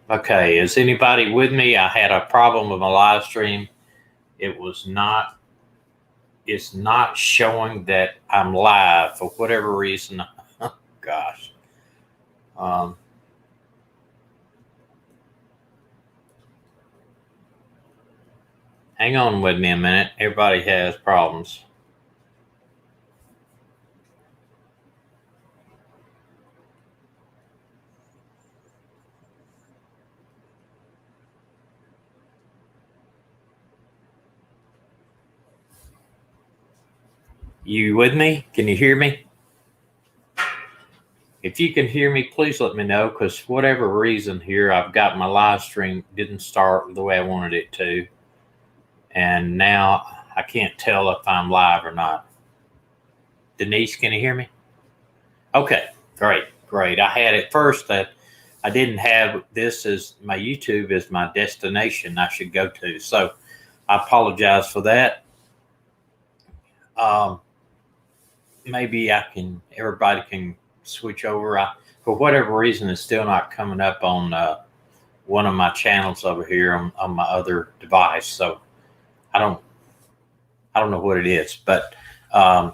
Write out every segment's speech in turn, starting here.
Okay, is anybody with me? I had a problem with my live stream. It was not, it's not showing that I'm live for whatever reason. Gosh. Um, Hang on with me a minute. Everybody has problems. You with me? Can you hear me? If you can hear me, please let me know because whatever reason here, I've got my live stream didn't start the way I wanted it to. And now I can't tell if I'm live or not. Denise, can you hear me? Okay, great, great. I had at first that I didn't have this as my YouTube as my destination I should go to. So I apologize for that. Um, Maybe everybody can switch over. For whatever reason, it's still not coming up on one of my channels over here on my other device. So I don't, I don't know what it is, but um,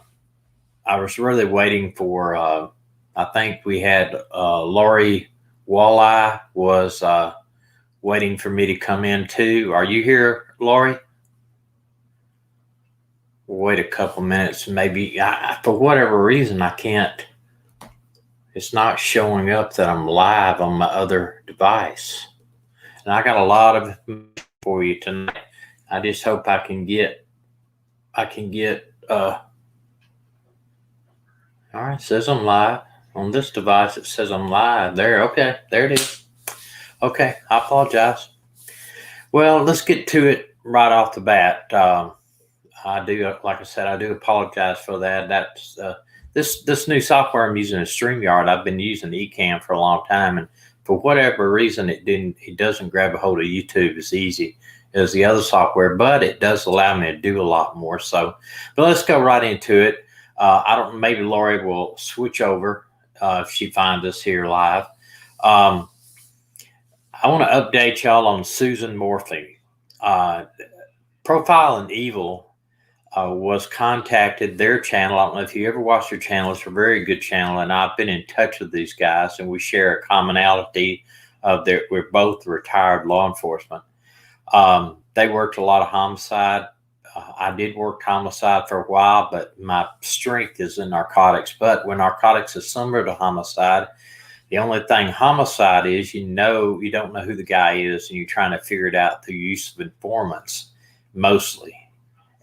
I was really waiting for. I think we had Lori Walleye was waiting for me to come in too. Are you here, Lori? We'll wait a couple minutes, maybe. For whatever reason, I can't. It's not showing up that I'm live on my other device, and I got a lot of information for you tonight. I just hope I can get. I can get. All right, it says I'm live on this device. It says I'm live there. Okay, there it is. Okay, I apologize. Well, let's get to it right off the bat. I do, like I said, I do apologize for that. That's this new software I'm using is StreamYard. I've been using Ecamm for a long time, and for whatever reason, it doesn't grab a hold of YouTube as easy as the other software, but it does allow me to do a lot more. So, but let's go right into it. I don't. Maybe Lori will switch over if she finds us here live. Um, I want to update y'all on Suzanne Morphew. Uh, Profile and Evil was contacted their channel. I don't know if you ever watched their channel. It's a very good channel, and I've been in touch with these guys, and we share a commonality of their. We're both retired law enforcement. They worked a lot of homicide. I did work homicide for a while, but my strength is in narcotics. But when narcotics is similar to homicide, the only thing homicide is, you don't know who the guy is, and you're trying to figure it out through use of informants mostly.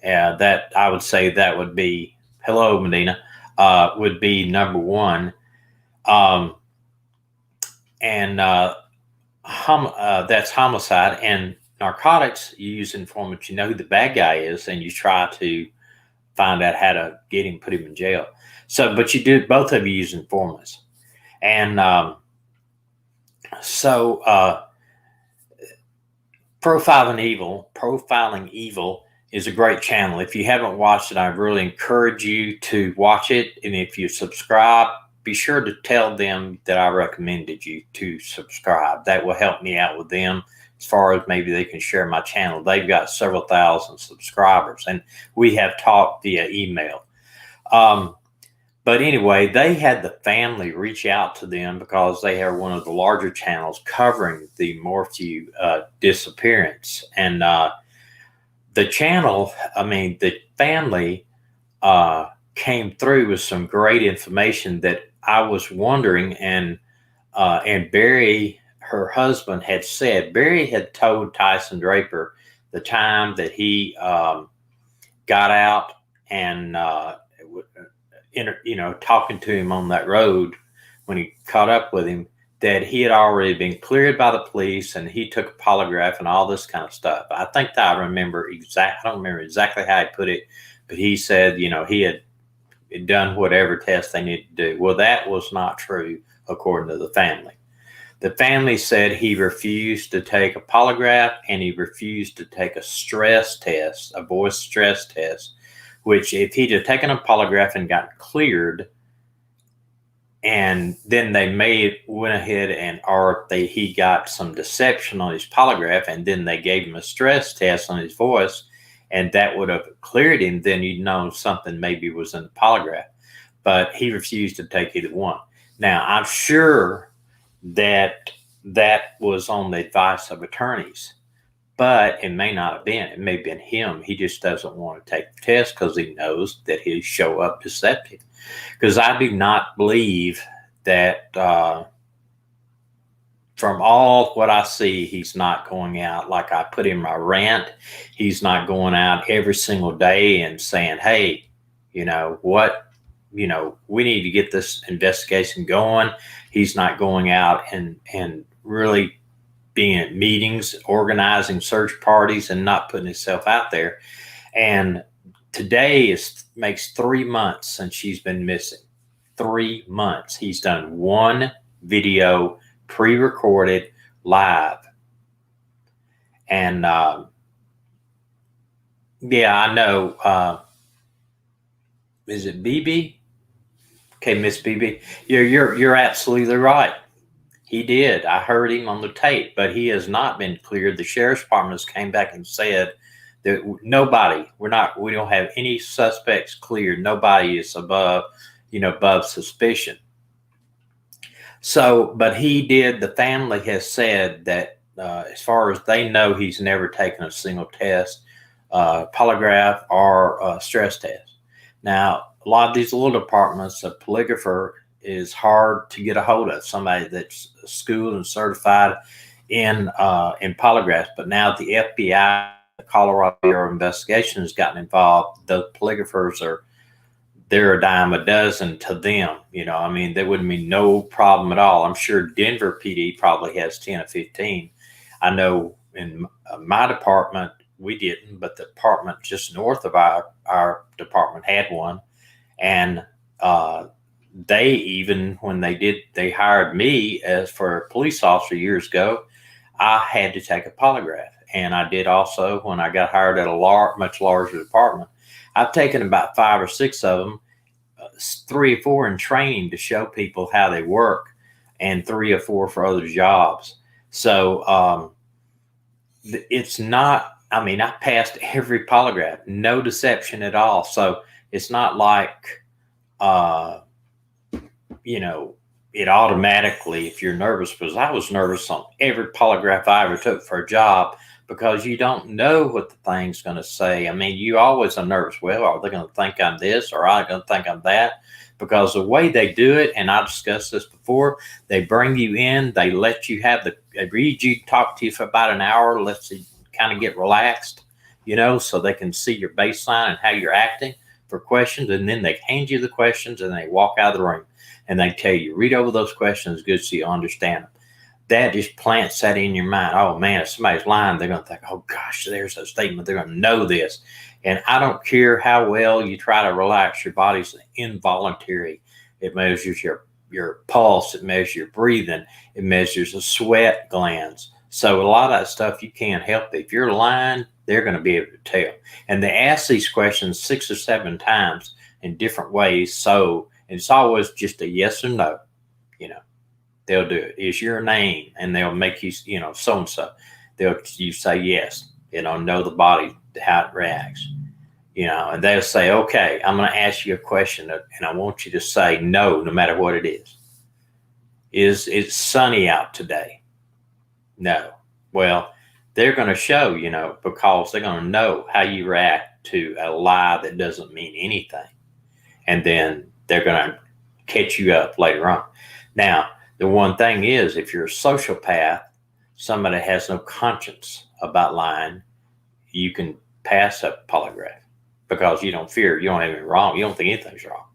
That I would say that would be hello Medina would be number one, um, and that's homicide. And narcotics, you use informants. You know who the bad guy is, and you try to find out how to get him, put him in jail. So, but you do both of you use informants, and so Profiling Evil is a great channel. If you haven't watched it, I really encourage you to watch it. And if you subscribe, be sure to tell them that I recommended you to subscribe. That will help me out with them as far as maybe they can share my channel. They've got several thousand subscribers, and we have talked via email. But anyway, they had the family reach out to them because they are one of the larger channels covering the Morphew disappearance. And the family came through with some great information that I was wondering. And Barry, her husband, had said, Barry had told Tyson Draper the time that he got out and talking to him on that road when he caught up with him, that he had already been cleared by the police and he took a polygraph and all this kind of stuff. I think that I don't remember exactly how he put it, but he said, he had done whatever test they needed to do. Well, that was not true, according to the family. The family said he refused to take a polygraph and he refused to take a stress test, a voice stress test, which if he'd have taken a polygraph and gotten cleared, And then they went ahead and he got some deception on his polygraph, and then they gave him a stress test on his voice, and that would have cleared him. Then you'd know something maybe was in the polygraph, but he refused to take either one. Now I'm sure that that was on the advice of attorneys, but it may not have been. It may have been him. He just doesn't want to take the test because he knows that he'll show up deceptive. Because I do not believe that from all what I see, he's not going out like I put in my rant. He's not going out every single day and saying, hey, we need to get this investigation going. He's not going out and really being at meetings, organizing search parties, and not putting himself out there. And today makes 3 months since she's been missing. 3 months. He's done one video, pre-recorded, live. And yeah, I know. Is it BB? Okay, Miss BB, you're absolutely right. He did. I heard him on the tape, but he has not been cleared. The sheriff's department came back and said that we don't have any suspects cleared. Nobody is above suspicion. So, but he did. The family has said that as far as they know, he's never taken a single test, polygraph or stress test. Now, a lot of these little departments, a polygrapher is hard to get a hold of, somebody that's schooled and certified in polygraphs. But now the FBI, the Colorado Bureau of Investigation, has gotten involved. The polygraphers they're a dime a dozen to them. There wouldn't be no problem at all. I'm sure Denver PD probably has 10 or 15. I know in my department we didn't, but the department just north of our department had one, and they even when they hired me as for a police officer years ago, I had to take a polygraph, and I did also when I got hired at a much larger department. I've taken about 5 or 6 of them, 3 or 4 in training to show people how they work, and 3 or 4 for other jobs. So it's not. I passed every polygraph, no deception at all. So it's not like it automatically, if you're nervous, because I was nervous on every polygraph I ever took for a job, because you don't know what the thing's going to say. You always are nervous. Well, are they going to think I'm this, or are they going to think I'm that? Because the way they do it, and I discussed this before, they bring you in, they let you they read you, talk to you for about an hour, let you kind of get relaxed, so they can see your baseline and how you're acting for questions, and then they hand you the questions and they walk out of the room and they tell you, read over those questions good so you understand them. That just plants that in your mind. Oh man, if somebody's lying, they're going to think, oh gosh, there's a statement. They're going to know this. And I don't care how well you try to relax, your body's involuntary. It measures your pulse. It measures your breathing. It measures the sweat glands. So a lot of that stuff you can't help it. If you're lying, they're going to be able to tell. And they ask these questions 6 or 7 times in different ways. So it's always just a yes or no. They'll do it. Is your name? And they'll make you, so-and-so. You say yes, know the body, how it reacts, and they'll say, okay, I'm going to ask you a question and I want you to say no matter what it is. Is it sunny out today? No. Well, they're going to show, because they're going to know how you react to a lie that doesn't mean anything. And then they're going to catch you up later on. Now, the one thing is, if you're a sociopath, somebody has no conscience about lying, you can pass a polygraph because you don't fear, you don't have anything wrong, you don't think anything's wrong.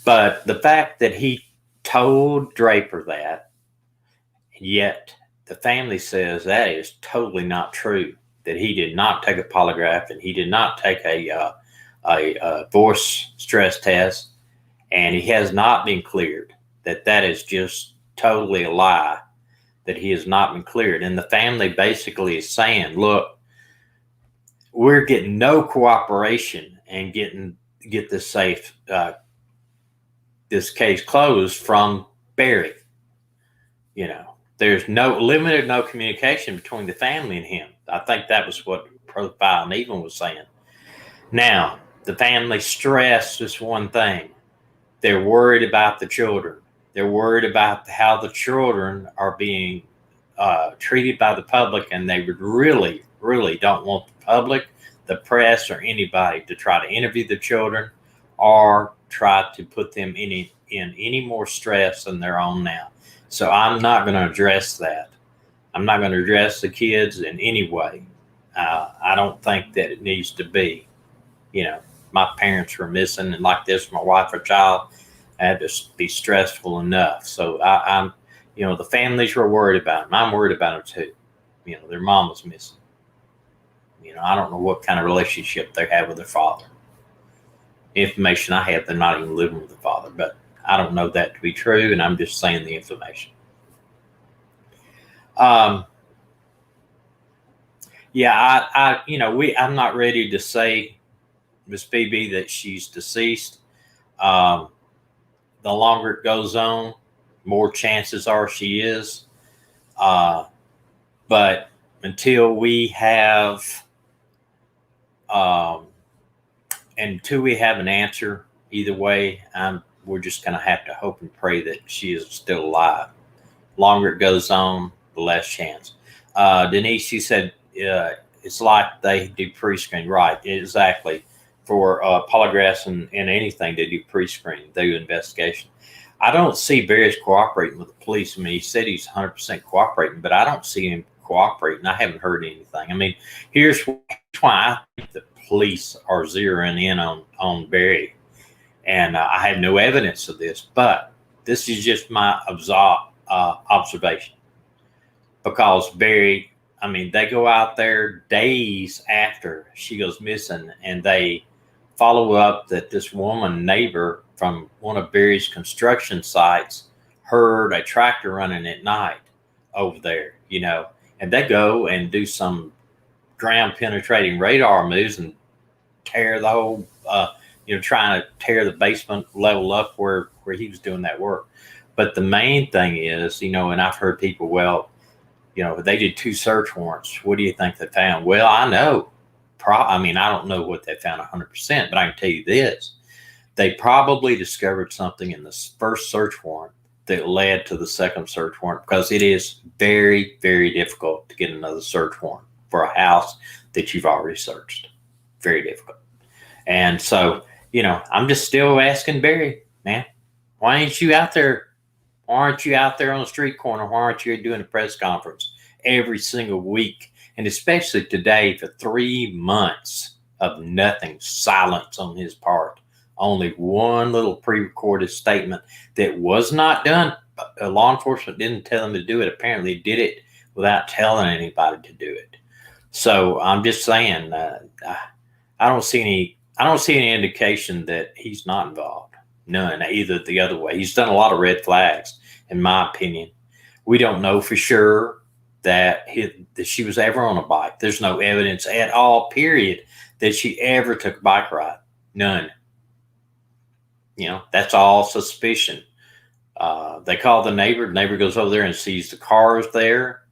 But the fact that he told Draper that, yet the family says that is totally not true, that he did not take a polygraph and he did not take a voice stress test, and he has not been cleared, that is just totally a lie, that he has not been cleared. And the family basically is saying, look, we're getting no cooperation and get this safe this case closed from Barry. There's no communication between the family and him. I think that was what Profile and Even was saying. Now, the family stress is one thing. They're worried about the children. They're worried about how the children are being treated by the public, and they would really, really don't want the public, the press, or anybody to try to interview the children or try to put them in any more stress than they're on now. So I'm not going to address that. I'm not going to address the kids in any way. I don't think that it needs to be. My parents were missing, and like this, my wife or child had to be stressful enough. So I'm, the families were worried about them. I'm worried about them too. Their mom was missing. I don't know what kind of relationship they have with their father. Information I have, they're not even living with the father, but I don't know that to be true, and I'm just saying the information. I'm not ready to say, Miss BB, that she's deceased. The longer it goes on, more chances are she is. But until we have an answer, either way, we're just going to have to hope and pray that she is still alive. Longer it goes on, the less chance. Denise, she said it's like they do pre-screen. Right, exactly. For polygraphs and anything, they do pre-screen, they do investigation. I don't see Barry's cooperating with the police. I mean, he said he's 100% cooperating, but I don't see him cooperating. I haven't heard anything. I mean, here's why I think the police are zeroing in on Barry. And I have no evidence of this, but this is just my observation. Because Barry, they go out there days after she goes missing, and they follow up that this woman neighbor from one of Barry's construction sites heard a tractor running at night over there, and they go and do some ground penetrating radar moves and tear the whole, trying to tear the basement level up where he was doing that work. But the main thing is, and I've heard people, they did 2 search warrants. What do you think they found? Well, I know. I don't know what they found 100%, but I can tell you this. They probably discovered something in the first search warrant that led to the second search warrant, because it is very, very difficult to get another search warrant for a house that you've already searched. Very difficult. And so, I'm just still asking Barry, man, why aren't you out there? Why aren't you out there on the street corner? Why aren't you doing a press conference every single week? And especially today, for 3 months of nothing, silence on his part. Only one little pre-recorded statement that was not done. Law enforcement didn't tell him to do it. Apparently did it without telling anybody to do it. So I'm just saying, I don't see any indication that he's not involved. None, either the other way. He's done a lot of red flags, in my opinion. We don't know for sure that she was ever on a bike. There's no evidence at all, period, that she ever took a bike ride. None. That's all suspicion. They call the neighbor. The neighbor goes over there and sees the cars there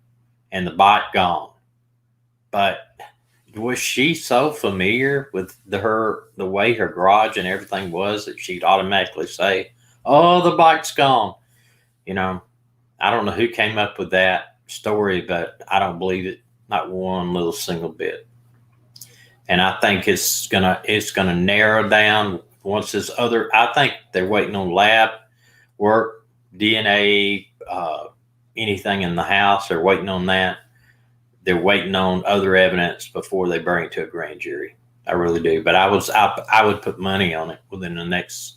and the bike gone. But was she so familiar with the way her garage and everything was that she'd automatically say, "Oh, the bike's gone"? I don't know who came up with that story, but I don't believe it, not one little single bit. And I think it's gonna narrow down once this other. I think they're waiting on lab work, DNA, anything in the house. They're waiting on that. They're waiting on other evidence before they bring it to a grand jury. I really do. But I would put money on it within the next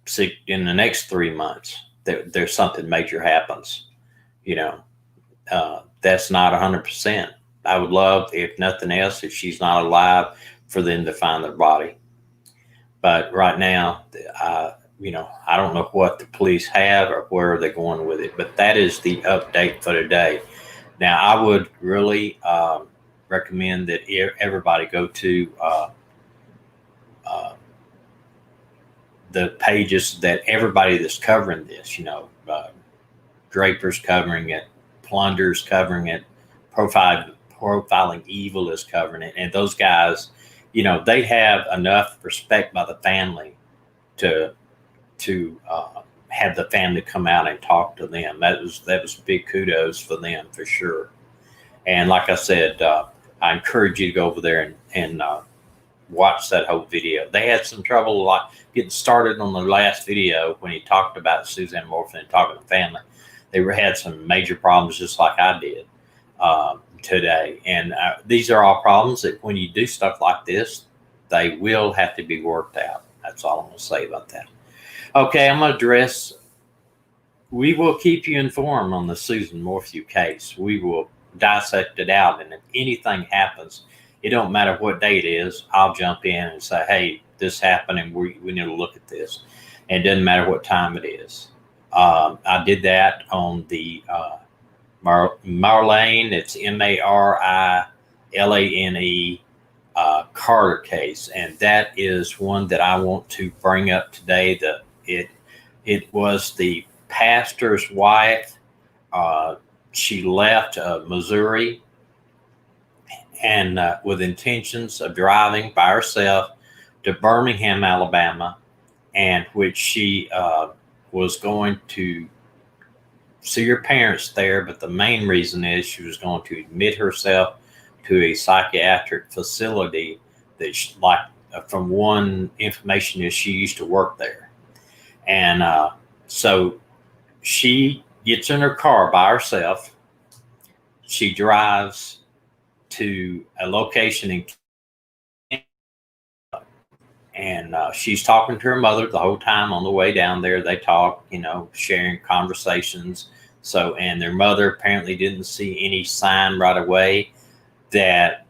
3 months. There's something major happens. That's not 100%. I would love, if nothing else, if she's not alive, for them to find their body. But right now, I don't know what the police have or where they're going with it. But that is the update for today. Now, I would really recommend that everybody go to the pages that everybody that's covering this, Draper's covering it, Plunder's covering it, Profiling Evil is covering it, and those guys, they have enough respect by the family to have the family come out and talk to them. That was big kudos for them for sure. And like I said, I encourage you to go over there and watch that whole video. They had some trouble like getting started on the last video when he talked about Suzanne Morphew and talking to family. They had some major problems just like I did today. And these are all problems that when you do stuff like this, they will have to be worked out. That's all I'm going to say about that. Okay, I'm going to we will keep you informed on the Suzanne Morphew case. We will dissect it out. And if anything happens, it don't matter what day it is, I'll jump in and say, hey, this happened and we need to look at this. And it doesn't matter what time it is. I did that on the Marilane, it's Marilane, Carter case. And that is one that I want to bring up today. It was the pastor's wife. She left Missouri and with intentions of driving by herself to Birmingham, Alabama, and which she was going to see her parents there. But the main reason is she was going to admit herself to a psychiatric facility that from one information is she used to work there. And so she gets in her car by herself. She drives to a location and she's talking to her mother the whole time on the way down there. They talk, sharing conversations. So, and their mother apparently didn't see any sign right away that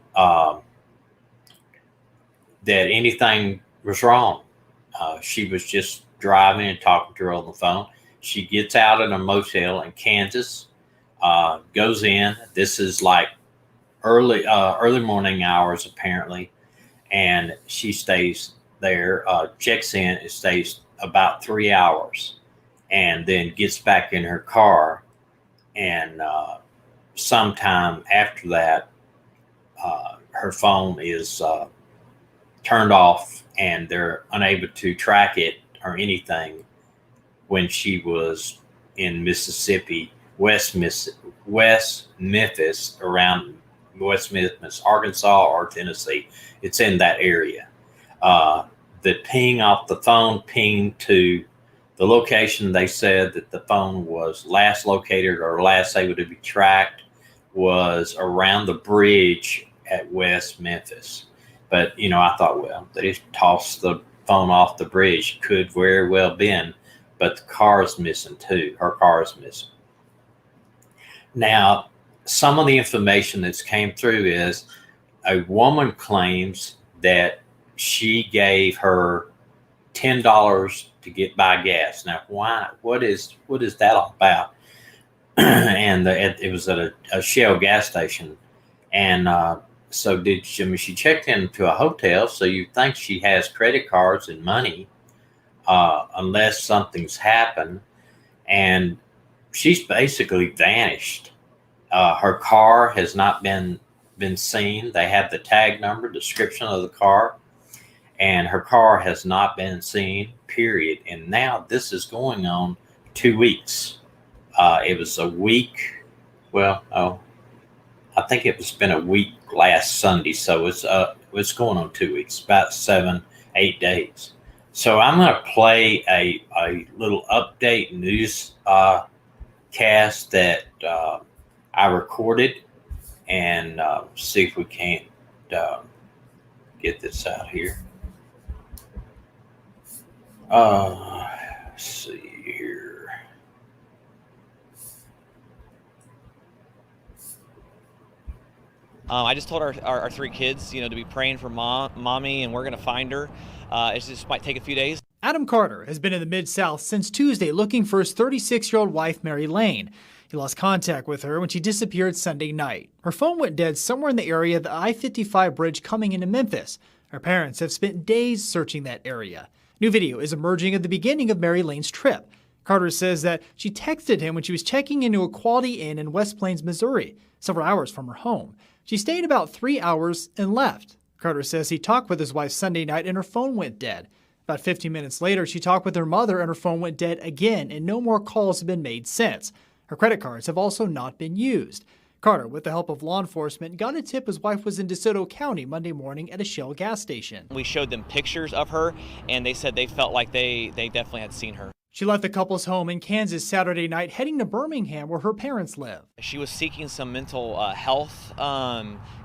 anything was wrong. She was just driving and talking to her on the phone. She gets out at a motel in Kansas, goes in. This is like early morning hours apparently, and she stays there, checks in, it stays about 3 hours, and then gets back in her car. And sometime after that, her phone is turned off, and they're unable to track it or anything when she was in Mississippi, West Memphis, around West Memphis, Arkansas or Tennessee. It's in that area. The ping off the phone pinged to the location they said that the phone was last located or last able to be tracked was around the bridge at West Memphis. But, I thought, well, they just tossed the phone off the bridge. Could very well been, but the car is missing too. Her car is missing. Now, some of the information that's came through is a woman claims that she gave her $10 to get by gas. Now, why? What is that all about? And it was at a Shell gas station, and so she checked into a hotel. So you think she has credit cards and money, unless something's happened, and she's basically vanished. Her car has not been seen. They have the tag number, description of the car, and her car has not been seen, period. And now this is going on 2 weeks. It was a week. I think it was been a week last Sunday. So it's going on 2 weeks, about 7-8 days. So I'm going to play a little update news cast that I recorded, and see if we can't get this out here. Let's see here. I just told our 3 kids, to be praying for mommy, and we're going to find her. It just might take a few days. Adam Carter has been in the Mid-South since Tuesday looking for his 36-year-old wife, Marilane. He lost contact with her when she disappeared Sunday night. Her phone went dead somewhere in the area of the I-55 bridge coming into Memphis. Her parents have spent days searching that area. New video is emerging at the beginning of Marilane's trip. Carter says that she texted him when she was checking into a Quality Inn in West Plains, Missouri, several hours from her home. She stayed about 3 hours and left. Carter says he talked with his wife Sunday night and her phone went dead. About 15 minutes later, she talked with her mother and her phone went dead again, and no more calls have been made since. Her credit cards have also not been used. Carter, with the help of law enforcement, got a tip his wife was in DeSoto County Monday morning at a Shell gas station. We showed them pictures of her, and they said they felt like they definitely had seen her. She left the couple's home in Kansas Saturday night, heading to Birmingham, where her parents live. She was seeking some mental health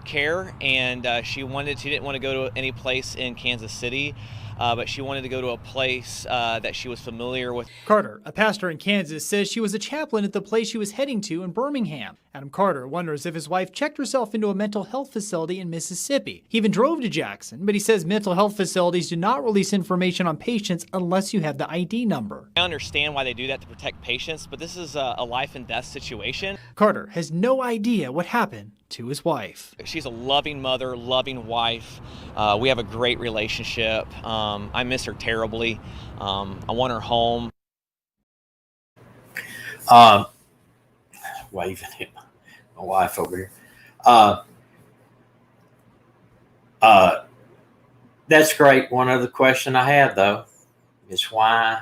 care, and she didn't want to go to any place in Kansas City, but she wanted to go to a place that she was familiar with. Carter, a pastor in Kansas, says she was a chaplain at the place she was heading to in Birmingham. Adam Carter wonders if his wife checked herself into a mental health facility in Mississippi. He even drove to Jackson, but he says mental health facilities do not release information on patients unless you have the ID number. I understand why they do that to protect patients, but this is a life and death situation. Carter has no idea what happened to his wife. She's a loving mother, loving wife. We have a great relationship. I miss her terribly. I want her home. Waving at my wife over here. That's great. One other question I have, though, is why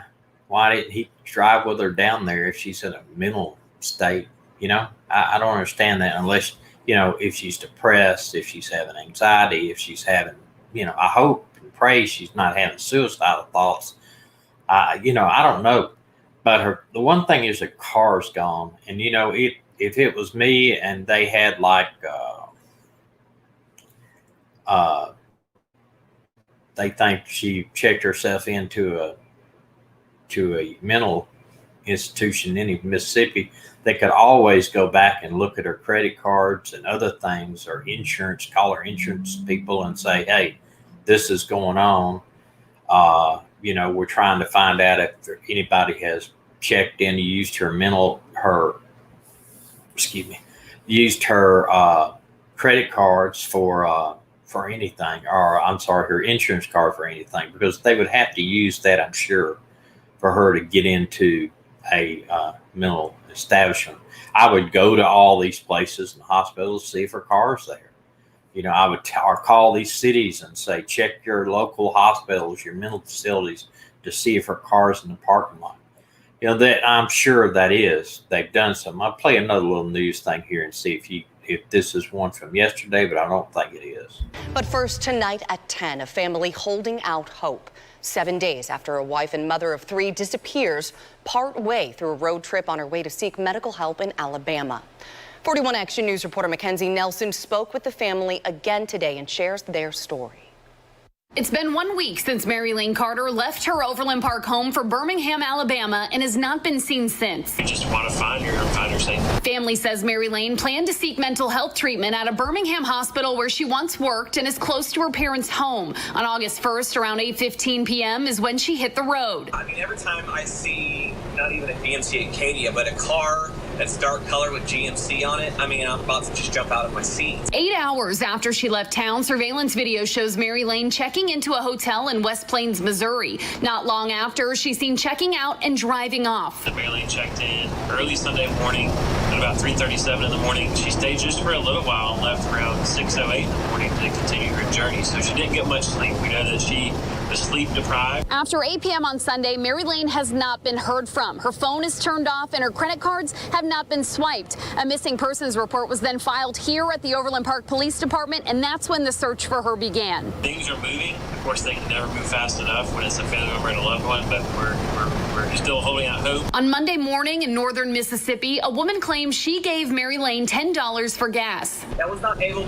didn't he drive with her down there if she's in a mental state? You know, I don't understand that unless, you know, if she's depressed, if she's having anxiety, if she's having, you know, I hope and pray she's not having suicidal thoughts. You know, I don't know. But the one thing is her car's gone. And, you know, if it was me and they had like, they think she checked herself into a mental institution in Mississippi, they could always go back and look at her credit cards and other things, or insurance, call her insurance people and say, hey, this is going on. You know, we're trying to find out if anybody has checked in, used her credit cards for anything, or I'm sorry, her insurance card for anything, because they would have to use that, I'm sure, for her to get into a mental establishment. I would go to all these places and hospitals, see if her car's there. You know, I would call these cities and say, check your local hospitals, your mental facilities, to see if her car's in the parking lot. You know, that I'm sure that is. They've done some. I'll play another little news thing here and see if this is one from yesterday, but I don't think it is. But first, tonight at 10, a family holding out hope. 7 days after a wife and mother of 3 disappears part way through a road trip on her way to seek medical help in Alabama. 41 Action News reporter Mackenzie Nelson spoke with the family again today and shares their story. It's been 1 week since Marilane Carter left her Overland Park home for Birmingham, Alabama, and has not been seen since. We just want to find her and find her safe. Family says Marilane planned to seek mental health treatment at a Birmingham hospital where she once worked and is close to her parents' home. On August 1st, around 8:15 p.m. is when she hit the road. I mean, every time I see, not even a GMC Acadia, but a car that's dark color with GMC on it, I mean, I'm about to just jump out of my seat. 8 hours after she left town, surveillance video shows Marilane checking into a hotel in West Plains, Missouri. Not long after, she's seen checking out and driving off. Marilane checked in early Sunday morning at about 3:37 in the morning. She stayed just for a little while and left around 6:08 in the morning to continue her journey. So she didn't get much sleep. We know that she was sleep deprived. After 8 p.m. on Sunday, Marilane has not been heard from. Her phone is turned off and her credit cards have not been swiped. A missing persons report was then filed here at the Overland Park Police Department, and that's when the search for her began. Things are moving. Of course, they can never move fast enough when it's a family member and a loved one, but we're still holding out hope. On Monday morning in northern Mississippi, a woman claims she gave Marilane $10 for gas. That was not able to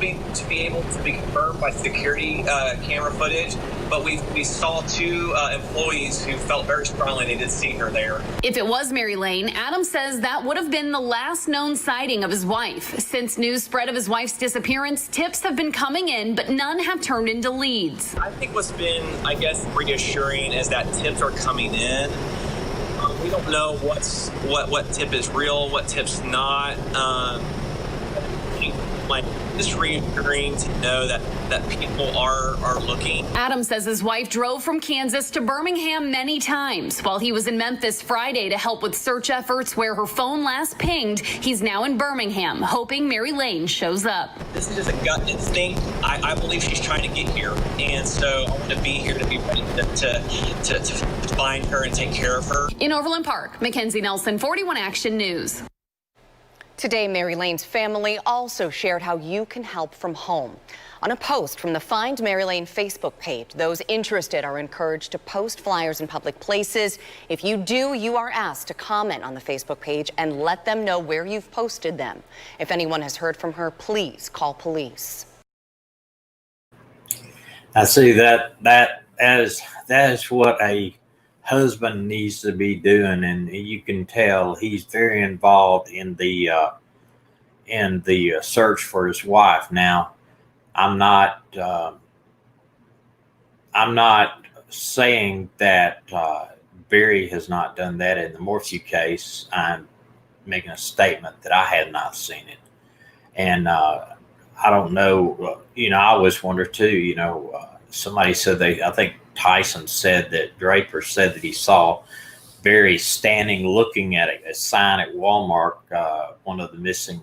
be confirmed by security camera footage, but we saw 2 employees who felt very strongly they did see her there. If it was Marilane, Adam says that would have been the last known sighting of his wife. Since news spread of his wife's disappearance, tips have been coming in, but none have turned into leads. I think what's been, I guess, reassuring is that tips are coming in. We don't know what tip is real, what tip's not. like just reassuring to know that people are looking. Adam says his wife drove from Kansas to Birmingham many times while he was in Memphis Friday to help with search efforts where her phone last pinged. He's now in Birmingham, hoping Marilane shows up. This is just a gut instinct. I believe she's trying to get here, and so I want to be here to be ready to find her and take care of her. In Overland Park, Mackenzie Nelson, 41 Action News. Today, Marilane's family also shared how you can help from home. On a post from the Find Marilane Facebook page, those interested are encouraged to post flyers in public places. If you do, you are asked to comment on the Facebook page and let them know where you've posted them. If anyone has heard from her, please call police. I see that is what a husband needs to be doing, and you can tell he's very involved in the search for his wife. Now, I'm not saying that Barry has not done that in the Morphew case. I'm making a statement that I have not seen it, and I don't know. I always wonder too. Somebody said I think Tyson said that Draper said that he saw Barry standing looking at a sign at Walmart, one of the missing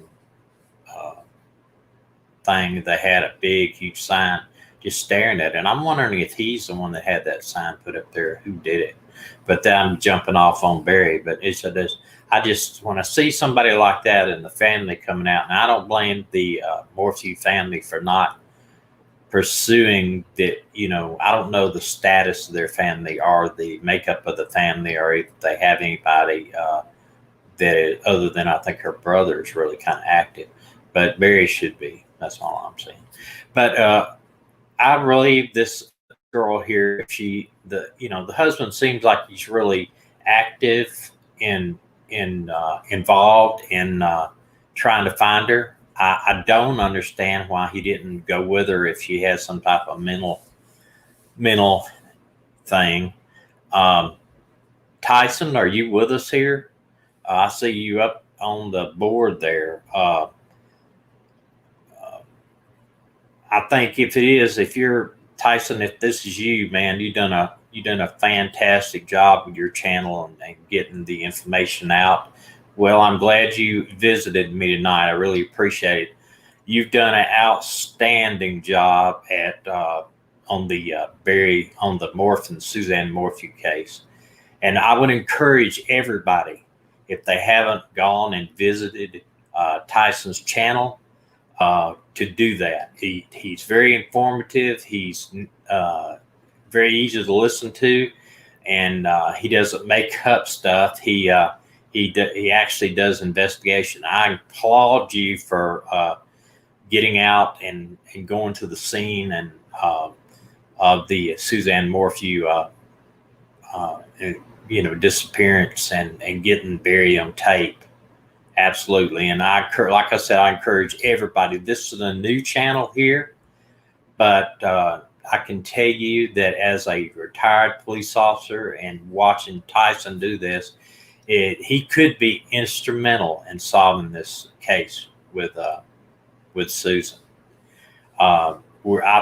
thing. They had a big, huge sign just staring at it. And I'm wondering if he's the one that had that sign put up there, who did it. But then I'm jumping off on Barry. But I just want to see somebody like that and the family coming out. And I don't blame the Morphew family for not pursuing that. I don't know the status of their family or the makeup of the family, or if they have anybody that other than I think her brother is really kind of active, but Barry should be. That's all I'm saying. But I believe this girl here, the husband seems like he's really active involved in trying to find her. I don't understand why he didn't go with her if she has some type of mental thing. Tyson, are you with us here? I see you up on the board there. I think if you're Tyson, if this is you, man, you've done a fantastic job with your channel and getting the information out. Well, I'm glad you visited me tonight. I really appreciate it. You've done an outstanding job on the Suzanne Morphew case. And I would encourage everybody, if they haven't gone and visited Tyson's channel, to do that. He's very informative. He's very easy to listen to, and he doesn't make up stuff. He actually does investigation. I applaud you for getting out and going to the scene and of the Suzanne Morphew disappearance and getting Barry on tape. Absolutely. And like I said, I encourage everybody. This is a new channel here, but I can tell you that as a retired police officer and watching Tyson do this, he could be instrumental in solving this case with Susan. I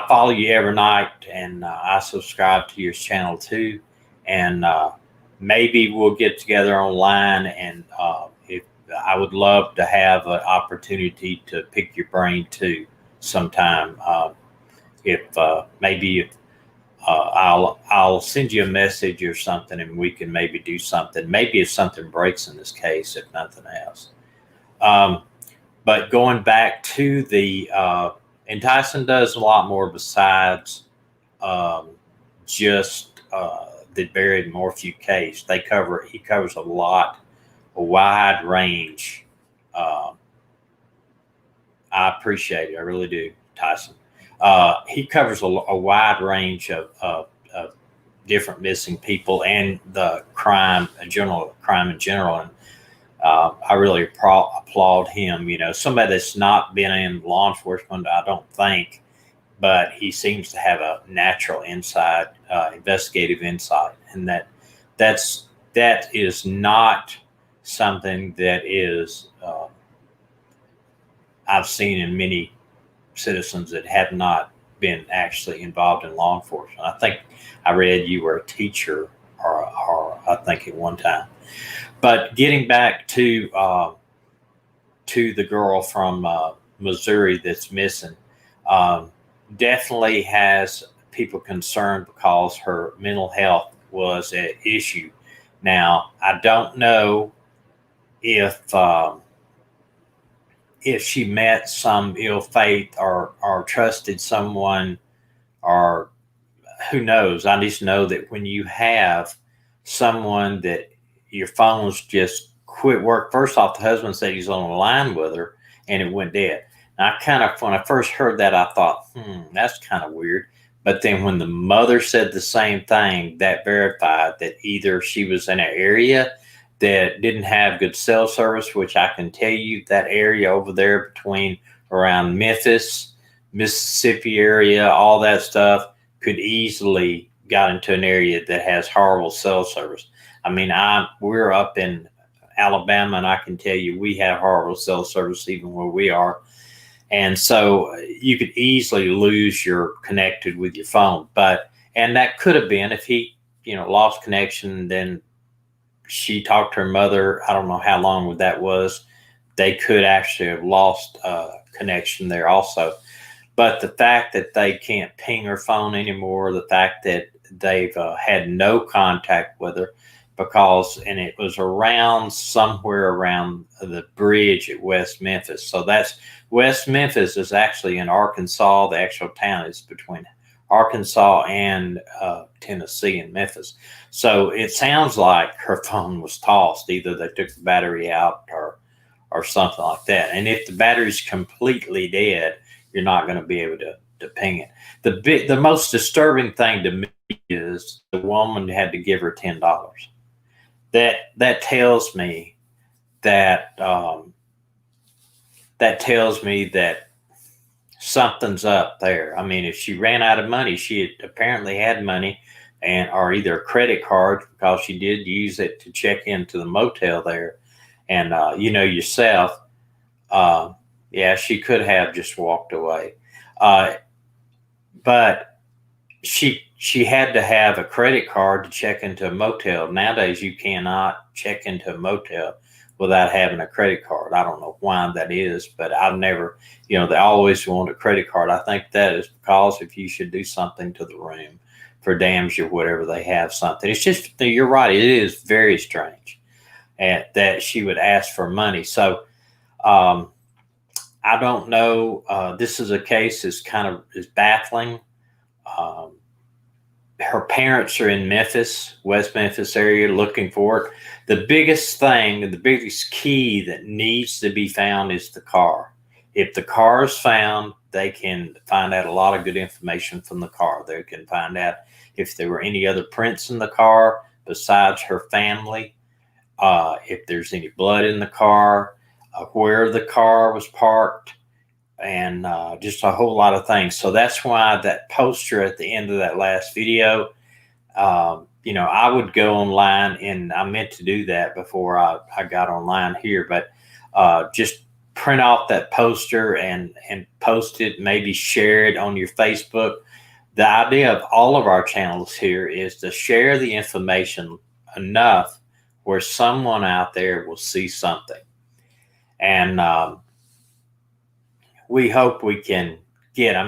follow you every night, and I subscribe to your channel too. And maybe we'll get together online, and I would love to have an opportunity to pick your brain too sometime. I'll send you a message or something, and we can maybe do something. Maybe if something breaks in this case, if nothing else. But going back to and Tyson does a lot more besides just the Barry Morphew case. He covers a wide range. I appreciate it. I really do, Tyson. He covers a wide range of different missing people and the crime in general. And I really applaud him. Somebody that's not been in law enforcement, I don't think, but he seems to have a natural insight, investigative insight, and that is not something that is I've seen in many citizens that have not been actually involved in law enforcement. I think I read you were a teacher, or I think at one time. But getting back to the girl from Missouri that's missing, definitely has people concerned because her mental health was at issue. Now, I don't know if she met some ill fate or trusted someone, or who knows. I just know that when you have someone that your phone's just quit work, first off, the husband said he's on the line with her and it went dead. And when I first heard that, I thought, that's kind of weird. But then when the mother said the same thing, that verified that either she was in an area that didn't have good cell service, which I can tell you that area over there between around Memphis, Mississippi area, all that stuff could easily got into an area that has horrible cell service. I mean, we're up in Alabama, and I can tell you we have horrible cell service even where we are. And so you could easily lose your connected with your phone. And that could have been if he, lost connection, then she talked to her mother. I don't know how long that was. They could actually have lost connection there also. But the fact that they can't ping her phone anymore, the fact that they've had no contact with her and it was somewhere around the bridge at West Memphis. So that's West Memphis is actually in Arkansas. The actual town is between Arkansas and Tennessee and Memphis. So it sounds like her phone was tossed. Either they took the battery out or something like that. And if the battery's completely dead, you're not going to be able to ping it. The most disturbing thing to me is the woman had to give her $10. That tells me that something's up there. I mean, if she ran out of money, she apparently had money, or either a credit card, because she did use it to check into the motel there. And yourself, she could have just walked away, but she had to have a credit card to check into a motel. Nowadays, you cannot check into a motel without having a credit card. I don't know why that is, but I've never, they always want a credit card. I think that is because if you should do something to the room for damage or whatever, they have something. It's just, you're right. It is very strange that she would ask for money. So I don't know. This is a case that's is baffling. Her parents are in Memphis, West Memphis area, looking for it. The biggest thing, the biggest key that needs to be found is the car. If the car is found, they can find out a lot of good information from the car. They can find out if there were any other prints in the car besides her family, if there's any blood in the car, where the car was parked, and just a whole lot of things. So that's why that poster at the end of that last video, I would go online, and I meant to do that before I got online here, but just print off that poster and post it, maybe share it on your Facebook. The idea of all of our channels here is to share the information enough where someone out there will see something. And we hope we can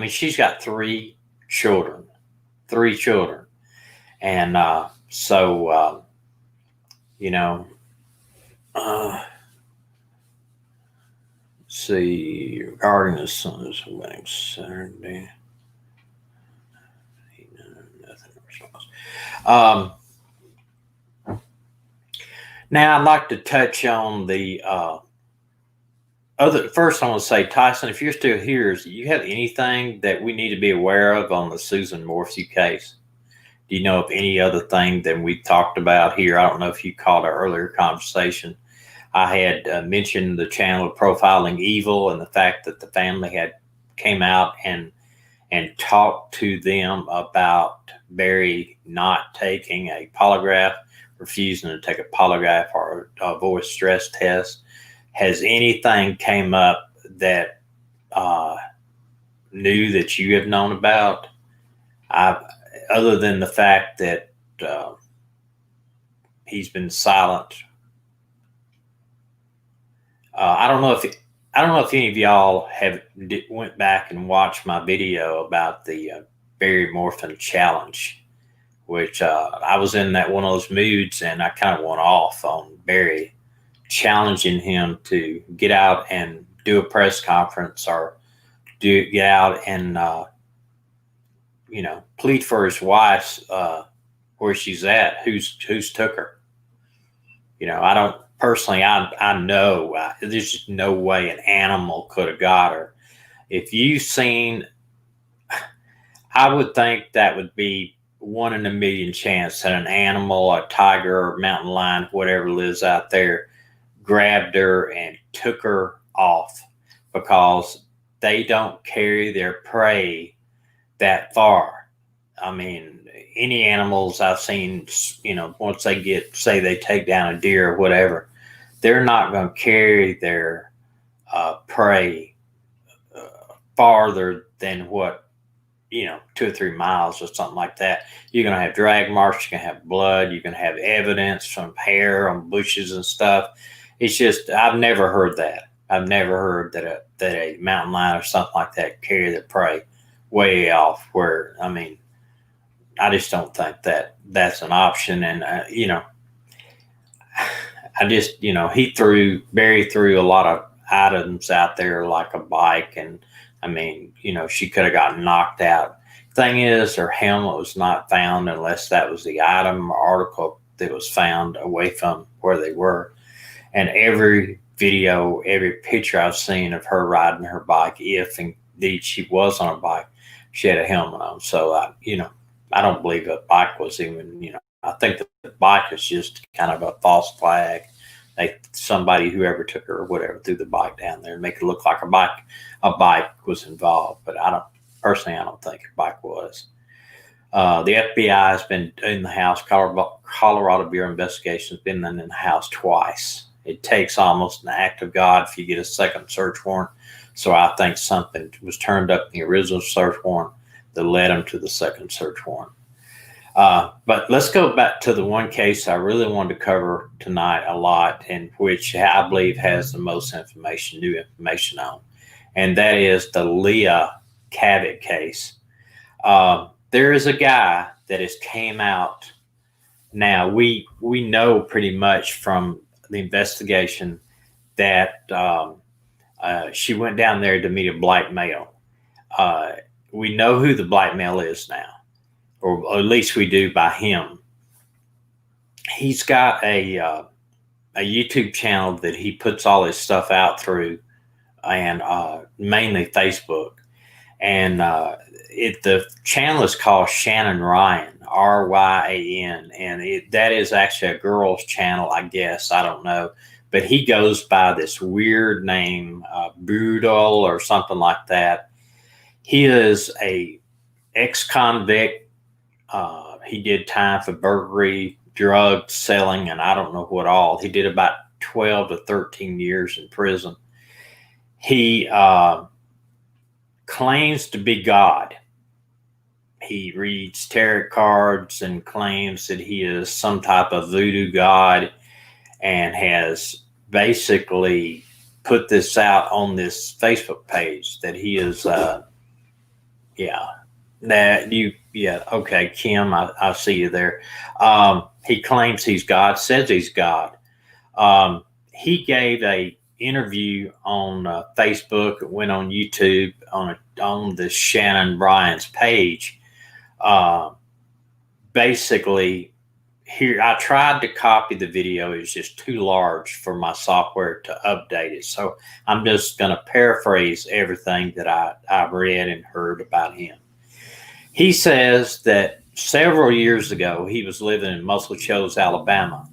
she's got three children. And see, regarding the son's wedding Saturday, nothing response. Now I'd like to touch on the first, I want to say, Tyson, if you're still here, do you have anything that we need to be aware of on the Suzanne Morphew case? Do you know of any other thing than we talked about here? I don't know if you caught our earlier conversation. I had mentioned the channel Profiling Evil and the fact that the family had came out and talked to them about Barry not taking a polygraph, refusing to take a polygraph or a voice stress test. Has anything came up that new that you have known about. Other than the fact that he's been silent. I don't know if any of y'all went back and watched my video about the Barry Morphin challenge, which I was in that one of those moods, and I kind of went off on Barry, challenging him to get out and do a press conference or get out and plead for his wife's where she's at, who's took her. I don't personally. I know there's just no way an animal could have got her. If you've seen, I would think that would be 1 in a million chance that an animal, a tiger or mountain lion, whatever lives out there, grabbed her and took her off, because they don't carry their prey that far. I mean, any animals I've seen, once they say they take down a deer or whatever, they're not going to carry their prey farther than what, 2 or 3 miles or something like that. You're going to have drag marks, you're going to have blood, you're going to have evidence from hair on bushes and stuff. It's just, I've never heard that. I've never heard that a mountain lion or something like that carry their prey way off where, I just don't think that that's an option. And, I just, Barry threw a lot of items out there like a bike. And she could have gotten knocked out. Thing is, her helmet was not found unless that was the item or article that was found away from where they were. And every video, every picture I've seen of her riding her bike, if indeed she was on a bike, she had a helmet on. So, I don't believe a bike was even, I think the bike is just kind of a false flag. Somebody, whoever took her or whatever, threw the bike down there and make it look like a bike was involved. But I don't think a bike was. The FBI has been in the house. Colorado Bureau of Investigation has been in the house twice. It takes almost an act of God if you get a second search warrant. So I think something was turned up in the original search warrant that led them to the second search warrant. But let's go back to the one case I really wanted to cover tonight a lot, and which I believe has the most new information on, and that is the Leah Cavett case. There is a guy that has came out. Now, we know pretty much from the investigation that she went down there to meet a black male. We know who the black male is now, or at least we do by him. He's got a YouTube channel that he puts all his stuff out through, and mainly Facebook. And the channel is called Shannon Ryan, Ryan, and that is actually a girl's channel, I guess. I don't know. But he goes by this weird name, Boodle or something like that. He is a ex-convict. He did time for burglary, drug selling, and I don't know what all. He did about 12 to 13 years in prison. He claims to be God. He reads tarot cards and claims that he is some type of voodoo god, and has basically put this out on this Facebook page that he is, okay, Kim, I see you there. He claims he's God, says he's God. He gave a interview on Facebook, went on YouTube on the Shannon Ryan's page. Basically, here, I tried to copy the video. It was just too large for my software to update it. So I'm just going to paraphrase everything that I read and heard about him. He says that several years ago, he was living in Muscle Shoals, Alabama.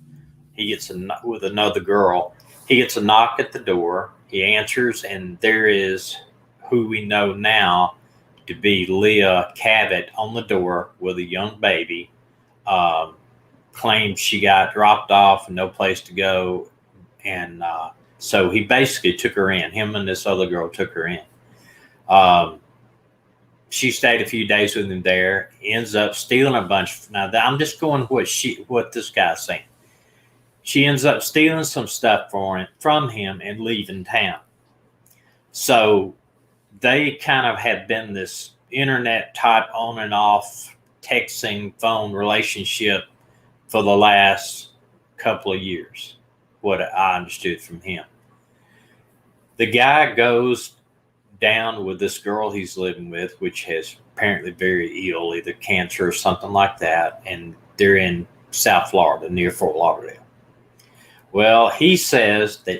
He gets with another girl. He gets a knock at the door. He answers, and there is who we know now to be Leah Cavett on the door with a young baby. Claims she got dropped off and no place to go. And so he basically took her in. Him and this other girl took her in. she stayed a few days with him there, ends up stealing a bunch. Now, I'm just going what this guy's saying. She ends up stealing some stuff from him and leaving town. So they kind of had been this internet type on and off texting phone relationship for the last couple of years, what I understood from him. The guy goes down with this girl he's living with, which has apparently very ill, either cancer or something like that, and they're in South Florida, near Fort Lauderdale. Well, he says that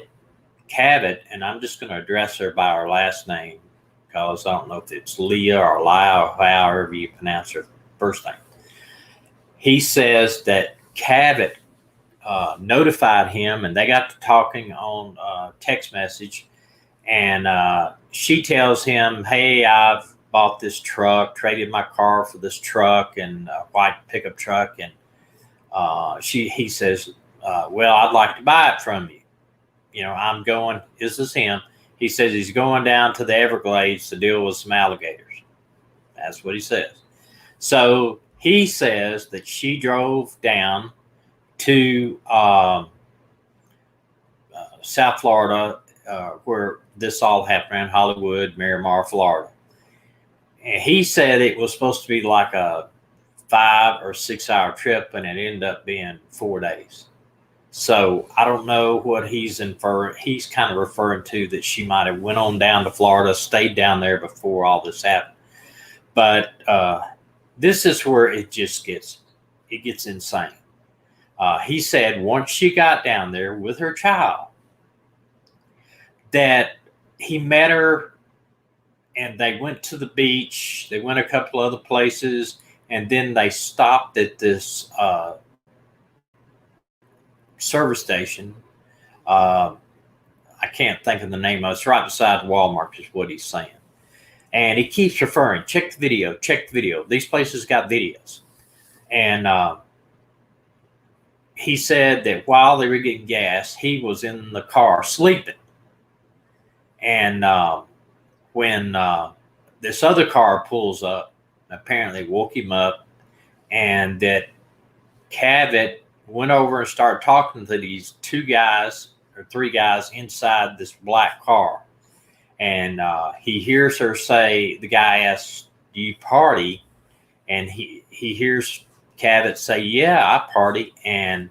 Cavett, and I'm just going to address her by her last name, because I don't know if it's Leah or Leila or however you pronounce her first name. He says that Cavett notified him, and they got to talking on text message, and she tells him, hey, I've bought this truck, traded my car for this truck, and a white pickup truck, and he says, well, I'd like to buy it from you. I'm going, this is him. He says he's going down to the Everglades to deal with some alligators. That's what he says. So he says that she drove down to South Florida, where this all happened, around Hollywood, Miramar, Florida. And he said it was supposed to be like a 5 or 6 hour trip, and it ended up being 4 days. So I don't know what he's inferring. He's kind of referring to that she might have went on down to Florida, stayed down there before all this happened. But this is where it gets insane. He said once she got down there with her child, that he met her and they went to the beach. They went a couple other places, and then they stopped at this service station. I can't think of the name of it. It's right beside Walmart is what he's saying. And he keeps referring, check the video. These places got videos. And he said that while they were getting gas, he was in the car sleeping. And when this other car pulls up, apparently woke him up, and that Cavett went over and started talking to these 2 guys or 3 guys inside this black car. And he hears her say, the guy asks, do you party? And he hears Cavett say, yeah, I party. And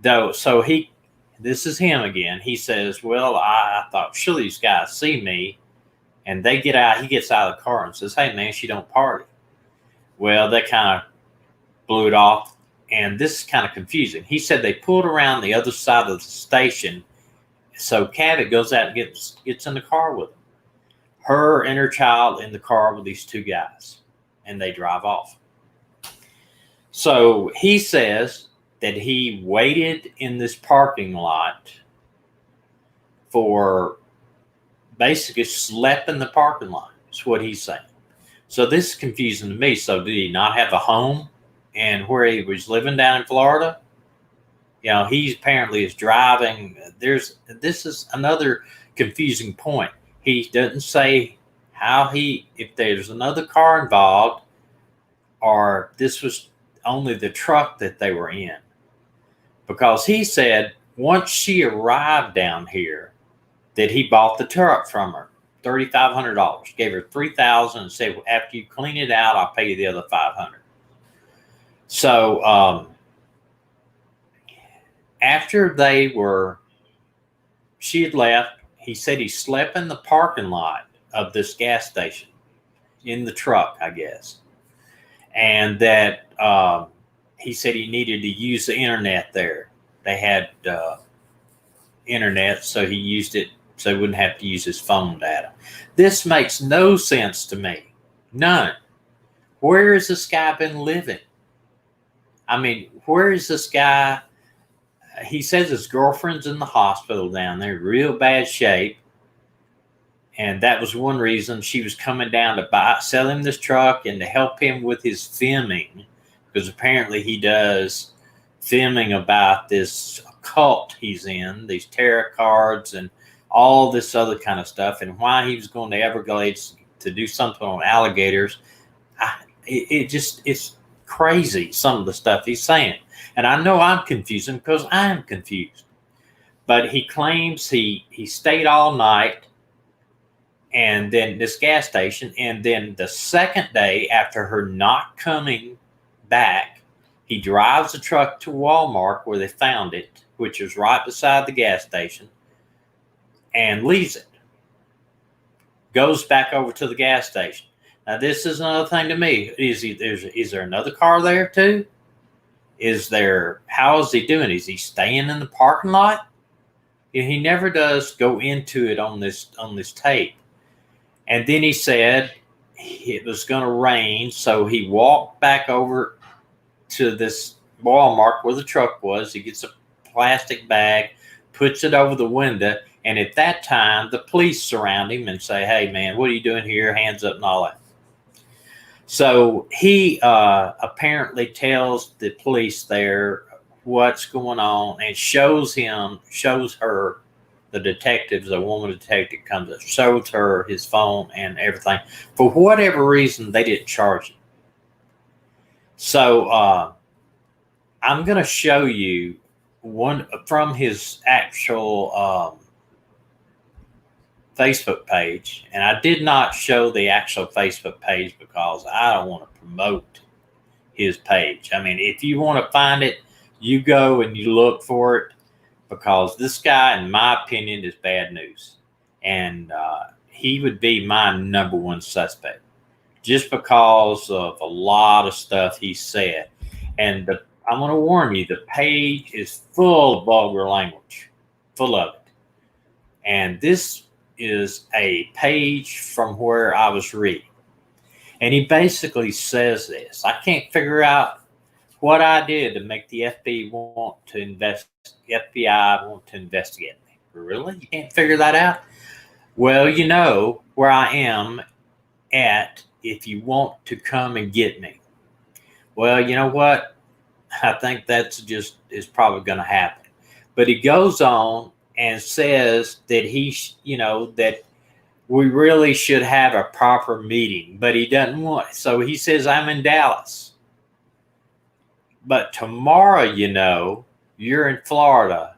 this is him again. He says, well, I thought, surely these guys see me. And they get out. He gets out of the car and says, hey, man, she don't party. Well, they kind of blew it off. And this is kind of confusing. He said they pulled around the other side of the station. So Cavett goes out and gets in the car with him. Her and her child in the car with these 2 guys. And they drive off. So he says that he waited in this parking lot for, basically slept in the parking lot. That's what he's saying. So this is confusing to me. So did he not have a home? And where he was living down in Florida, he apparently is driving. This is another confusing point. He doesn't say if there's another car involved, or this was only the truck that they were in. Because he said once she arrived down here, that he bought the truck from her, $3,500. Gave her $3,000 and said, well, after you clean it out, I'll pay you the other $500. So after she had left, he said he slept in the parking lot of this gas station, in the truck, I guess. And that he said he needed to use the internet there. They had internet, so he used it so he wouldn't have to use his phone data. This makes no sense to me. None. Where has this guy been living? I mean, where is this guy? He says his girlfriend's in the hospital down there, real bad shape. And that was one reason she was coming down to sell him this truck and to help him with his filming. Because apparently he does filming about this cult he's in, these tarot cards and all this other kind of stuff. And why he was going to Everglades to do something on alligators. It's crazy, some of the stuff he's saying. And I know I'm confusing because I am confused. But he claims he stayed all night and then this gas station. And then the second day after her not coming back, he drives the truck to Walmart where they found it, which is right beside the gas station, and leaves it. Goes back over to the gas station. Now, this is another thing to me. Is there another car there too? How is he doing? Is he staying in the parking lot? He never does go into it on this tape. And then he said it was going to rain, so he walked back over to this Walmart where the truck was. He gets a plastic bag, puts it over the window, and at that time, the police surround him and say, "Hey, man, what are you doing here? Hands up," and all that. So he apparently tells the police there what's going on and shows her, the detectives, a woman detective comes up, shows her his phone and everything. For whatever reason, they didn't charge him. So I'm going to show you one from his actual Facebook page. And I did not show the actual Facebook page because I don't want to promote his page. I mean, if you want to find it, you go and you look for it, because this guy, in my opinion, is bad news. And he would be my number one suspect just because of a lot of stuff he said. And I'm going to warn you, the page is full of vulgar language, full of it. And this is a page from where I was reading. And he basically says this: I can't figure out what I did to make the FBI want to investigate me. Really? You can't figure that out? Well, you know where I am at if you want to come and get me. Well, you know what? I think that's is probably going to happen. But he goes on and says that that we really should have a proper meeting, but he doesn't want it. So he says, I'm in Dallas. But tomorrow, you're in Florida,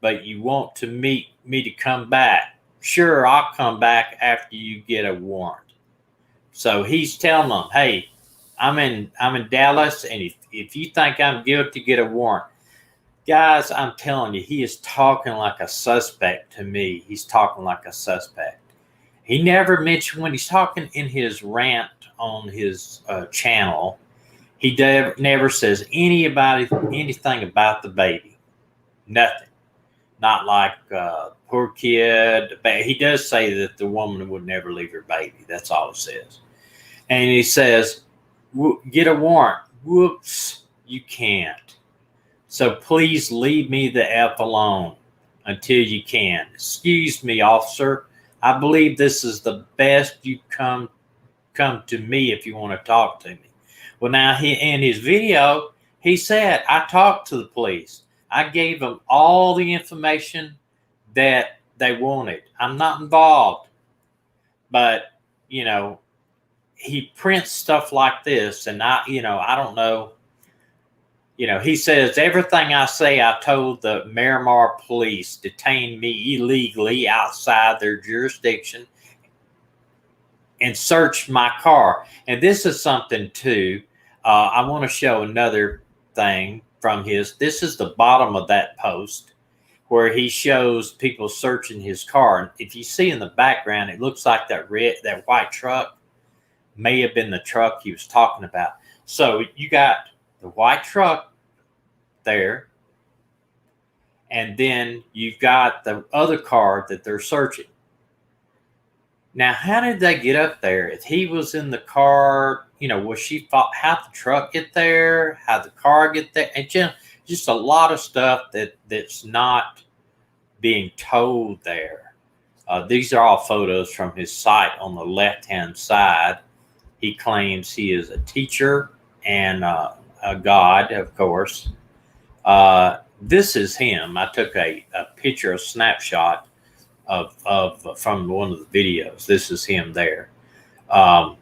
but you want to meet me to come back. Sure, I'll come back after you get a warrant. So he's telling them, hey, I'm in Dallas, and if you think I'm guilty, get a warrant. Guys, I'm telling you, he is talking like a suspect to me. He's talking like a suspect. He never mentioned, when he's talking in his rant on his channel, he never says anything about the baby. Nothing. Not like poor kid. He does say that the woman would never leave her baby. That's all it says. And he says, get a warrant. Whoops, you can't. So please leave me the F alone until you can. Excuse me, officer. I believe this is the best you come to me if you want to talk to me. Well, now in his video, he said, I talked to the police. I gave them all the information that they wanted. I'm not involved. But, he prints stuff like this, and I don't know. He says, everything I say, I told the Miramar police detained me illegally outside their jurisdiction and searched my car. And this is something, too. I want to show another thing from this is the bottom of that post where he shows people searching his car. And if you see in the background, it looks like that white truck may have been the truck he was talking about. So you got the white truck there, and then you've got the other car that they're searching. Now, how did they get up there? If he was in the car, how'd the truck get there? How'd the car get there? And just a lot of stuff that's not being told there. These are all photos from his site on the left-hand side. He claims he is a teacher and a god, of course. This is him. I took a picture, a snapshot of from one of the videos. This is him there. Um,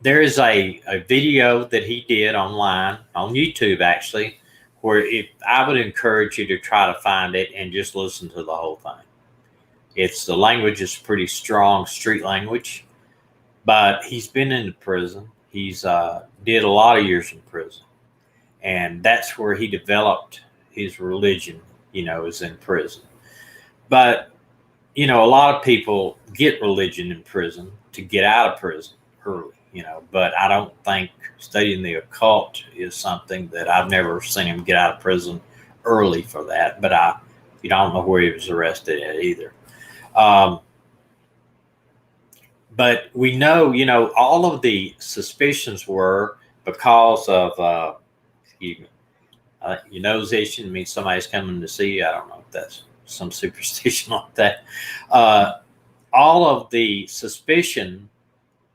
there is a video that he did online on YouTube, actually, where I would encourage you to try to find it and just listen to the whole thing. The language is pretty strong street language, but he's been in prison. He's did a lot of years in prison, and that's where he developed his religion. Is in prison. But a lot of people get religion in prison to get out of prison early. But I don't think studying the occult is something that I've never seen him get out of prison early for that. But I don't know where he was arrested at either. But we know, all of the suspicions were because of, excuse me, your nose itching means somebody's coming to see you. I don't know if that's some superstition like that. All of the suspicion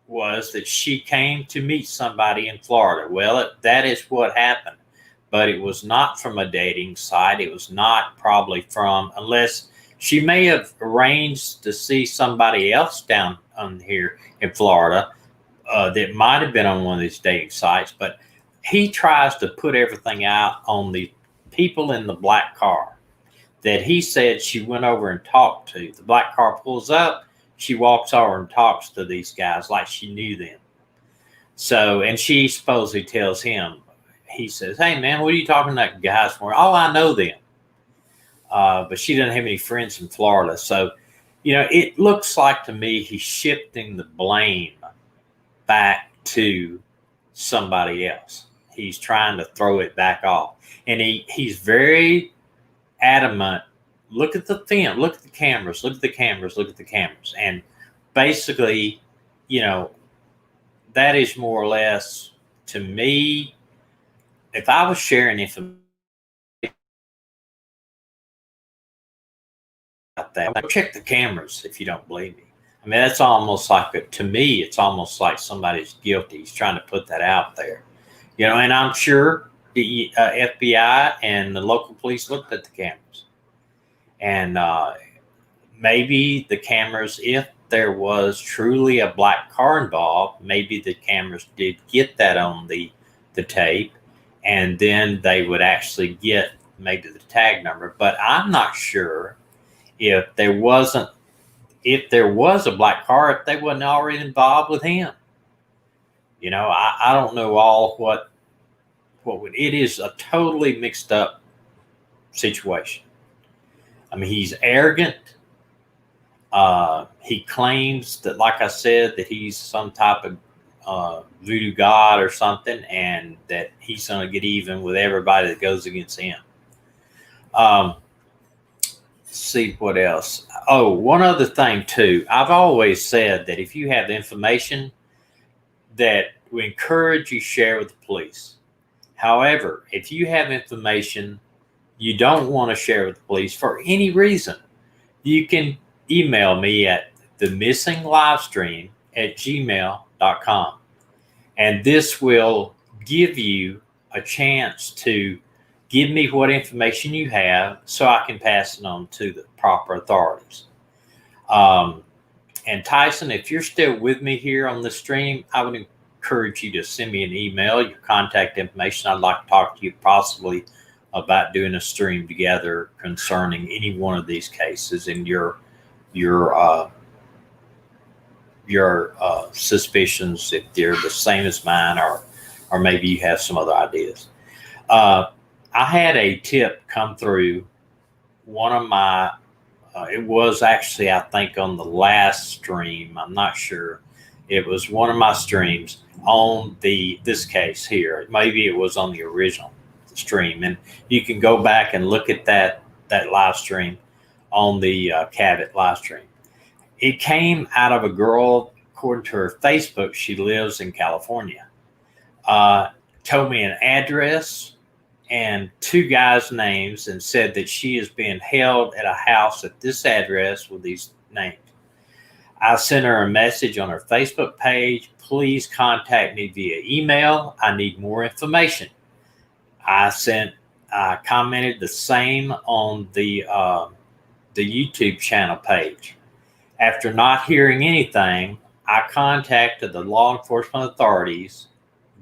was that she came to meet somebody in Florida. Well, that is what happened. But it was not from a dating site. It was not probably unless she may have arranged to see somebody else down on here in Florida that might have been on one of these dating sites. But he tries to put everything out on the people in the black car that he said she went over and talked to. The black car pulls up. She walks over and talks to these guys like she knew them. So, and she supposedly tells him, he says, "Hey, man, what are you talking to that guys for?" "Oh, I know them." But she doesn't have any friends in Florida. So, it looks like to me he's shifting the blame back to somebody else. He's trying to throw it back off. And he's very adamant. Look at the film. Look at the cameras. Look at the cameras. Look at the cameras. And basically, that is more or less, to me, if I was sharing information about that, check the cameras if you don't believe me. I mean, that's almost like, to me, it's almost like somebody's guilty. He's trying to put that out there. And I'm sure the FBI and the local police looked at the cameras. And maybe the cameras, if there was truly a black car involved, maybe the cameras did get that on the tape, and then they would actually get maybe the tag number. But I'm not sure if there was a black car, if they wasn't already involved with him. I don't know all what it is, a totally mixed up situation. I mean, he's arrogant. He claims that, like I said, that he's some type of voodoo god or something, and that he's going to get even with everybody that goes against him. Let's see what else. Oh, one other thing too. I've always said that if you have information, that we encourage you share with the police. However, if you have information you don't want to share with the police for any reason, you can email me at themissinglivestream@gmail.com. And this will give you a chance to give me what information you have so I can pass it on to the proper authorities. And Tyson, if you're still with me here on the stream, I would encourage you to send me an email, your contact information. I'd like to talk to you possibly about doing a stream together concerning any one of these cases and your suspicions, if they're the same as mine, or maybe you have some other ideas. I had a tip come through one of my, it was actually, I think, on the last stream. I'm not sure. It was one of my streams on this case here. Maybe it was on the original stream, and you can go back and look at that live stream on the Cavett live stream. It came out of a girl, according to her Facebook, she lives in California. Told me an address and two guys' names and said that she is being held at a house at this address with these names. I sent her a message on her Facebook page. Please contact me via email. I need more information. I commented the same on the YouTube channel page. After not hearing anything, I contacted the law enforcement authorities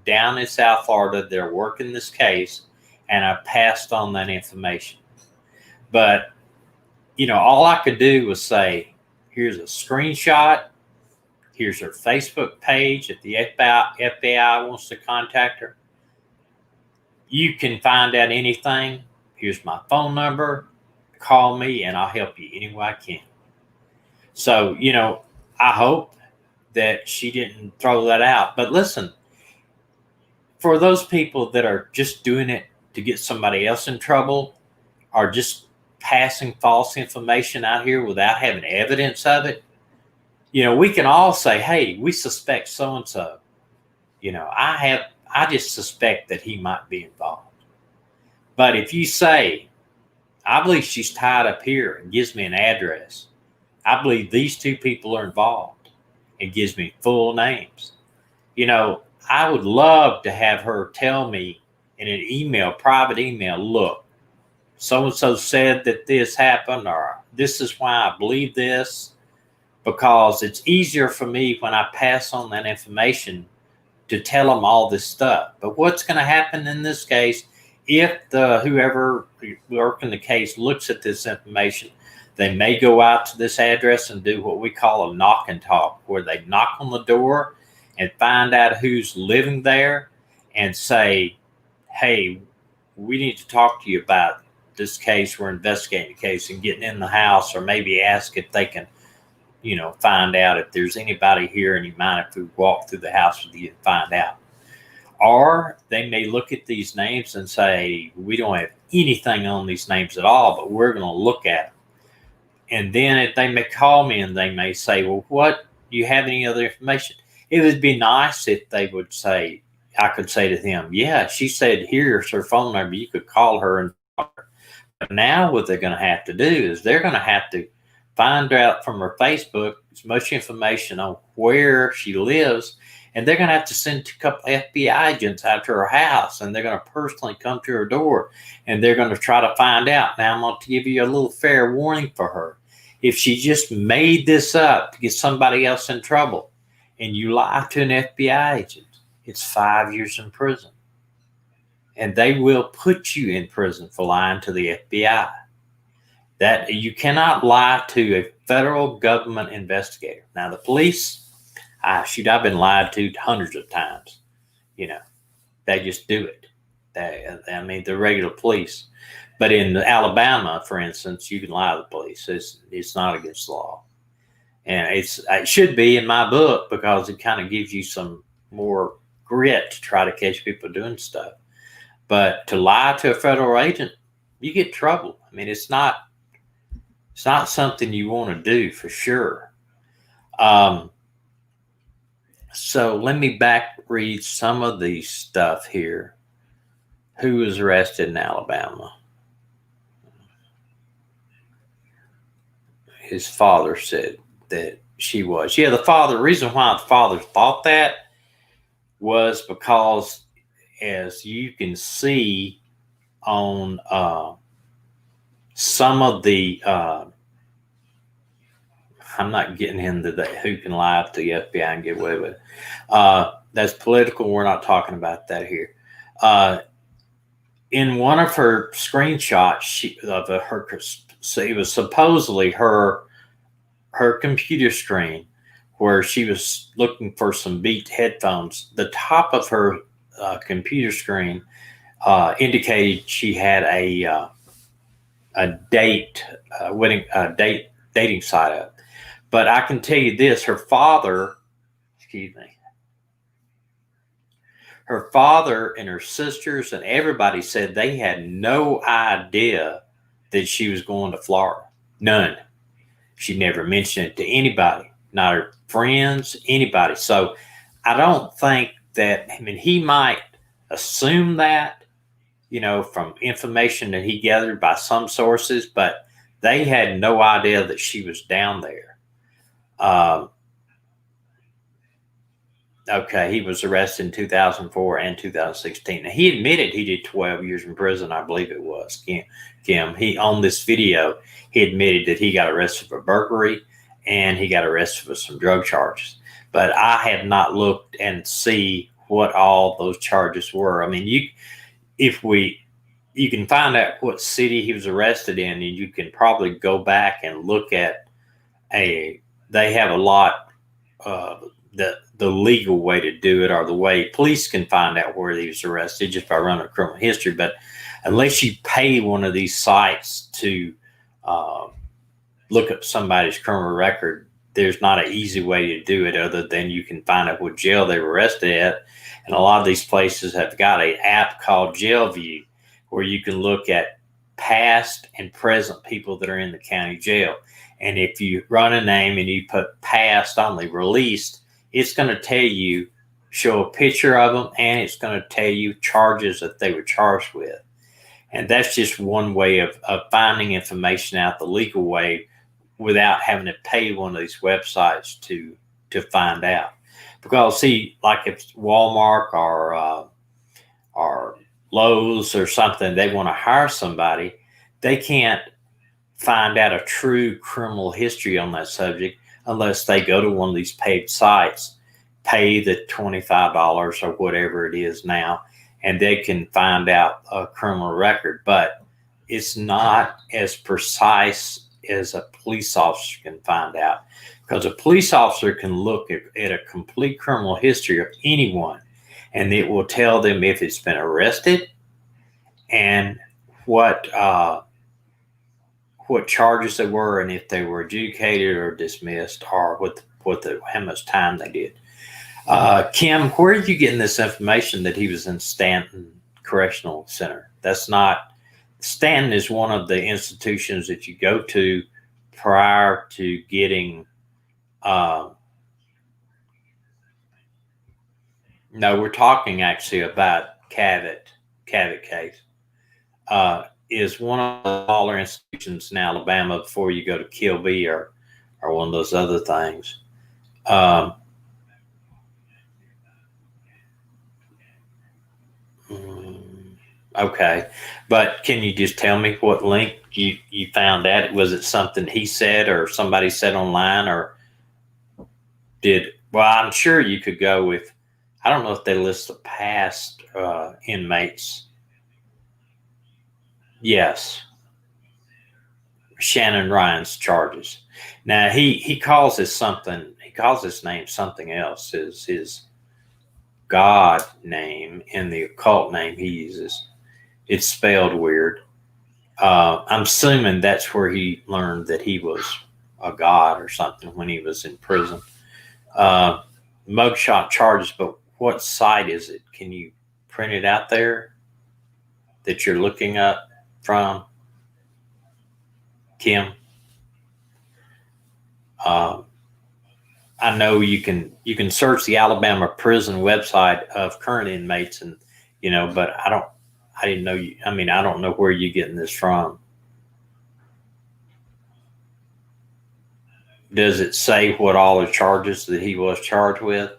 down in South Florida that are working this case, and I passed on that information. But, all I could do was say, here's a screenshot. Here's her Facebook page. If the FBI wants to contact her, you can find out anything. Here's my phone number. Call me and I'll help you any way I can. So, I hope that she didn't throw that out. But listen, for those people that are just doing it to get somebody else in trouble, or just passing false information out here without having evidence of it, we can all say, hey, we suspect so-and-so. I just suspect that he might be involved. But if you say, I believe she's tied up here and gives me an address, I believe these two people are involved, and gives me full names, I would love to have her tell me in an email, private email, look, so-and-so said that this happened, or this is why I believe this, because it's easier for me when I pass on that information to tell them all this stuff. But what's going to happen in this case, if whoever working the case looks at this information, they may go out to this address and do what we call a knock and talk, where they knock on the door and find out who's living there and say, hey, we need to talk to you about this case. We're investigating the case, and getting in the house, or maybe ask if they can, find out if there's anybody here, and you mind if we walk through the house with you and find out. Or they may look at these names and say, we don't have anything on these names at all, but we're going to look at them. And then if they may call me and they may say, well, what, do you have any other information? It would be nice if they would say, I could say to them, yeah, she said, here's her phone number. You could call her and talk to her. But now what they're going to have to do is they're going to have to find out from her Facebook as much information on where she lives, and they're going to have to send a couple FBI agents out to her house, and they're going to personally come to her door, and they're going to try to find out. Now, I'm going to give you a little fair warning for her. If she just made this up to get somebody else in trouble, and you lie to an FBI agent, it's 5 years in prison. And they will put you in prison for lying to the FBI. That you cannot lie to a federal government investigator. Now, the police, I've been lied to hundreds of times. They just do it. The regular police. But in Alabama, for instance, you can lie to the police. It's not against the law. And it should be in my book, because it kind of gives you some more grit to try to catch people doing stuff. But to lie to a federal agent, you get trouble. It's not something you want to do, for sure. So let me read some of the stuff here. Who was arrested in Alabama? His father said that she was. Yeah, the reason why the father thought that was because, as you can see on some of the, I'm not getting into that, who can lie to the FBI and get away with it. That's political. We're not talking about that here. In one of her screenshots, it was supposedly her computer screen, where she was looking for some Beat headphones. The top of her computer screen indicated she had a dating site up. But I can tell you this: her father and her sisters and everybody said they had no idea that she was going to Florida. None. She never mentioned it to anybody, not her friends, anybody. So I don't think that, he might assume that, from information that he gathered by some sources, but they had no idea that she was down there. Okay, he was arrested in 2004 and 2016. Now, he admitted he did 12 years in prison, I believe it was, Kim. On this video, he admitted that he got arrested for burglary and he got arrested with some drug charges. But I have not looked and see what all those charges were. I mean, you can find out what city he was arrested in, and you can probably go back and look at they have a lot, the legal way to do it, or the way police can find out where he was arrested just by running a criminal history. But unless you pay one of these sites to look up somebody's criminal record, there's not an easy way to do it other than you can find out what jail they were arrested at. And a lot of these places have got an app called Jail View, where you can look at past and present people that are in the county jail. And if you run a name and you put past only released, it's going to tell you, show a picture of them, and it's going to tell you charges that they were charged with. And that's just one way of finding information out the legal way without having to pay one of these websites to find out. Because, see, like if Walmart or Lowe's or something, they want to hire somebody, they can't find out a true criminal history on that subject unless they go to one of these paid sites, pay the $25 or whatever it is now, and they can find out a criminal record. But it's not as precise as a police officer can find out, because a police officer can look at a complete criminal history of anyone, and it will tell them if it's been arrested and what charges they were, and if they were adjudicated or dismissed, or how much time they did. Kim, where are you getting this information that he was in Stanton Correctional Center? Stanton is one of the institutions that you go to prior to getting. No, we're talking actually about Cavett case. Is one of the smaller institutions in Alabama before you go to Kilby or one of those other things. Okay, but can you just tell me what link you found that? Was it something he said or somebody said online, or well, I'm sure you could go with, I don't know if they list the past inmates. Yes. Shannon Ryan's charges. Now he calls his name something else. His God name and the occult name he uses. It's spelled weird. I'm assuming that's where he learned that he was a god or something when he was in prison. Mugshot charges, but what site is it? Can you print it out there that you're looking up from, Kim? I know you can search the Alabama prison website of current inmates, and but I didn't know you. I mean, I don't know where you're getting this from. Does it say what all the charges that he was charged with?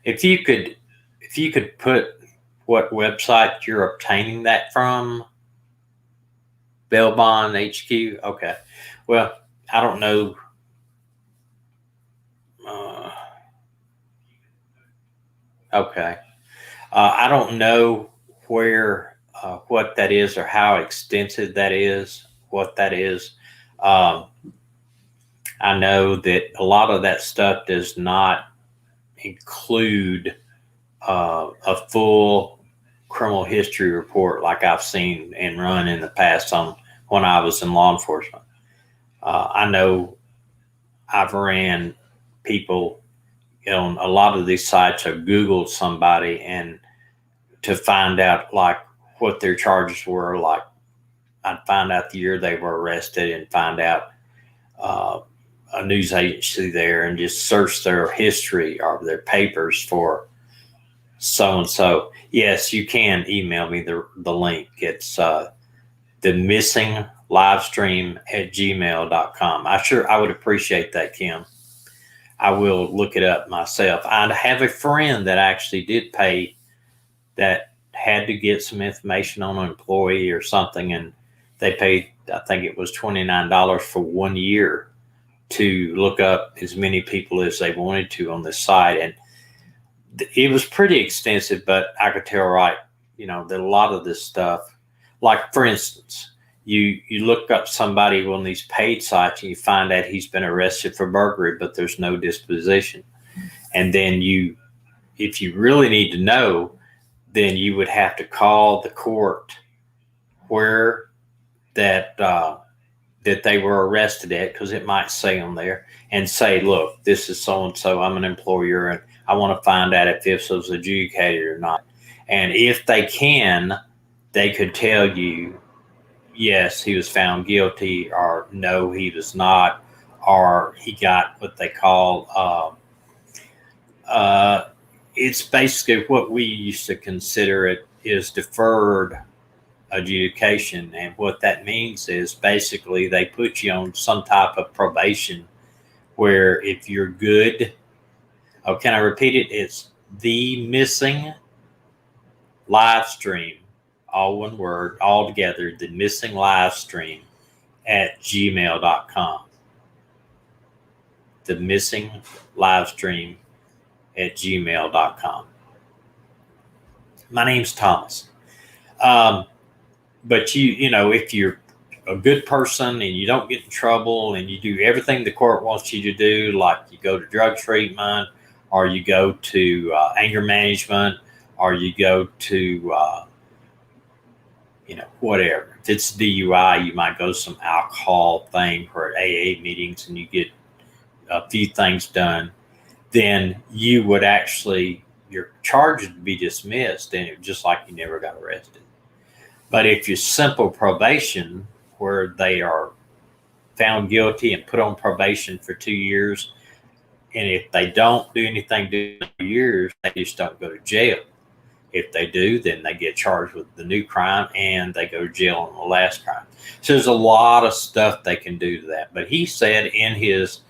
If you could put what website you're obtaining that from, Bail Bond HQ. Okay. Well, I don't know. Okay. I don't know where, what that is or how extensive that is, what that is. I know that a lot of that stuff does not include a full criminal history report like I've seen and run in the past when I was in law enforcement. I know I've ran people on a lot of these sites. Have Googled somebody and to find out like what their charges were. Like I'd find out the year they were arrested and find out a news agency there and just search their history or their papers for so-and-so. Yes, you can email me the link. It's the missing livestream at gmail.com. I would appreciate that, Kim. I will look it up myself. I have a friend that actually did pay that had to get some information on an employee or something, and they paid, I think it was $29 for 1 year to look up as many people as they wanted to on this site. And it was pretty extensive, but I could tell right, that a lot of this stuff, like for instance, you look up somebody on these paid sites and you find out he's been arrested for burglary, but there's no disposition. And then if you really need to know, then you would have to call the court where that they were arrested at, because it might say on there, and say, look, this is so-and-so, I'm an employer, and I want to find out if this was adjudicated or not. And if they can, they could tell you, yes, he was found guilty, or no, he was not, or he got what they call, it's basically what we used to consider it is deferred adjudication. And what that means is basically they put you on some type of probation where if you're good, oh, can I repeat it? It's the missing live stream, all one word, all together, the missing live stream at gmail.com. The missing live stream at gmail.com. My name's Thomas. But if you're a good person and you don't get in trouble and you do everything the court wants you to do, like you go to drug treatment, or you go to anger management, or you go to, whatever. If it's DUI, you might go to some alcohol thing or AA meetings and you get a few things done. Then you would your charges would be dismissed, and it was just like you never got arrested. But if you're simple probation, where they are found guilty and put on probation for 2 years, and if they don't do anything to 2 years, they just don't go to jail. If they do, then they get charged with the new crime and they go to jail on the last crime. So there's a lot of stuff they can do to that. But he said in his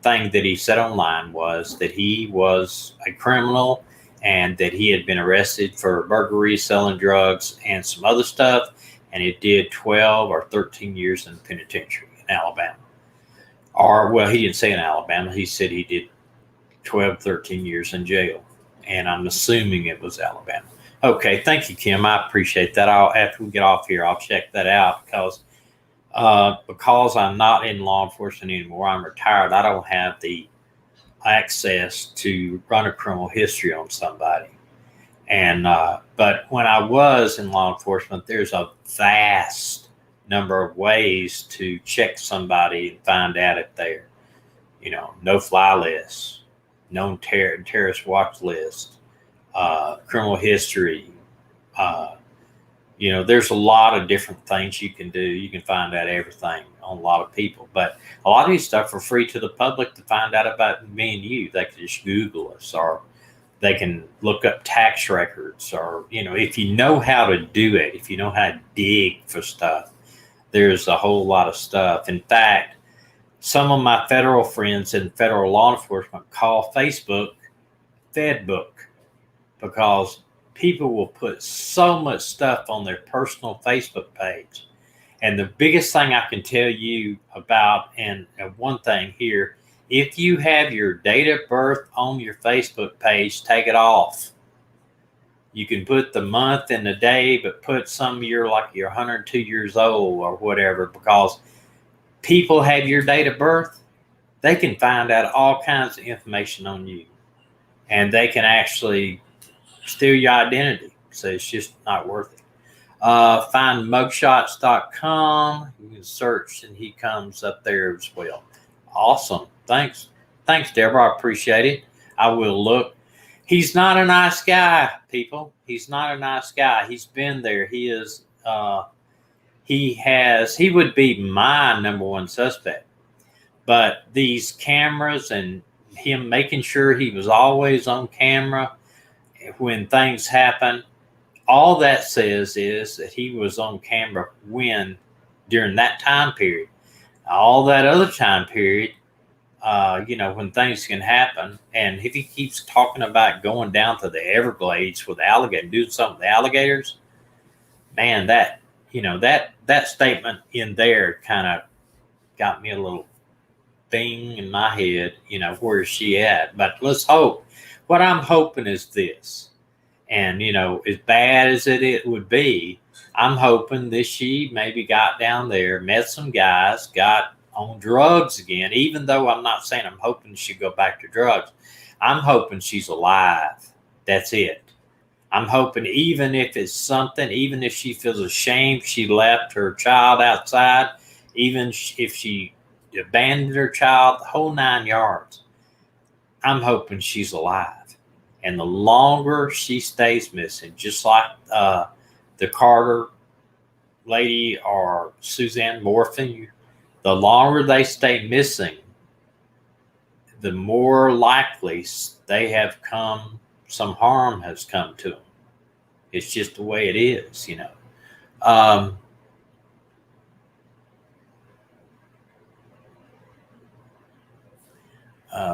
thing that he said online was that he was a criminal and that he had been arrested for burglary, selling drugs, and some other stuff. And it did 12 or 13 years in the penitentiary in Alabama. He didn't say in Alabama. He said he did 12, 13 years in jail. And I'm assuming it was Alabama. Okay, thank you, Kim. I appreciate that. After we get off here, I'll check that out because I'm not in law enforcement anymore. I'm retired. I don't have the access to run a criminal history on somebody. And but when I was in law enforcement, there's a vast number of ways to check somebody and find out if they're, no-fly list, known terrorist watch list, criminal history. There's a lot of different things you can do. You can find out everything on a lot of people. But a lot of these stuff are free to the public to find out about me and you. They can just Google us, or they can look up tax records, or, if you know how to do it, if you know how to dig for stuff, there's a whole lot of stuff. In fact, some of my federal friends in federal law enforcement call Facebook Fedbook, because people will put so much stuff on their personal Facebook page. And the biggest thing I can tell you about, and one thing here, if you have your date of birth on your Facebook page, take it off. You can put the month and the day, but put some year like you're 102 years old or whatever, because people have your date of birth. They can find out all kinds of information on you, and they can actually steal your identity. So it's just not worth it. Find mugshots.com. You can search and he comes up there as well. Awesome. Thanks, Deborah. I appreciate it. I will look. He's not a nice guy, people. He's not a nice guy. He's been there. He is, he would be my number one suspect. But these cameras and him making sure he was always on camera when things happen, all that says is that he was on camera during that time period. All that other time period, when things can happen. And if he keeps talking about going down to the Everglades with alligators, doing something with alligators, man, that statement in there kind of got me a little thing in my head. Where is she at? But let's hope. What I'm hoping is this, and as bad as it would be, I'm hoping that she maybe got down there, met some guys, got on drugs again. Even though I'm not saying I'm hoping she go back to drugs, I'm hoping she's alive. That's it. I'm hoping even if it's something, even if she feels ashamed she left her child outside, even if she abandoned her child, the whole 9 yards, I'm hoping she's alive. And the longer she stays missing, just like the Carter lady or Suzanne Morphew, the longer they stay missing, the more likely some harm has come to them. It's just the way it is, I'm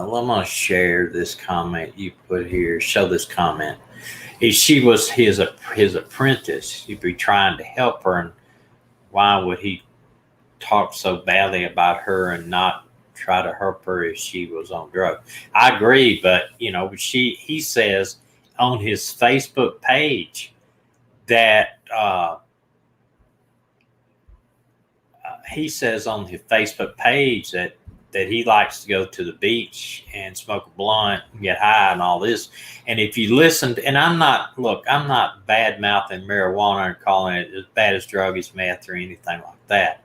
going to share this comment you put here. Show this comment. She was his apprentice. He'd be trying to help her, and why would he talk so badly about her and not try to help her if she was on drugs? I agree, but he says on his Facebook page that that he likes to go to the beach and smoke a blunt and get high and all this. And if you listened, and I'm not bad mouthing marijuana and calling it as bad as drug as meth or anything like that.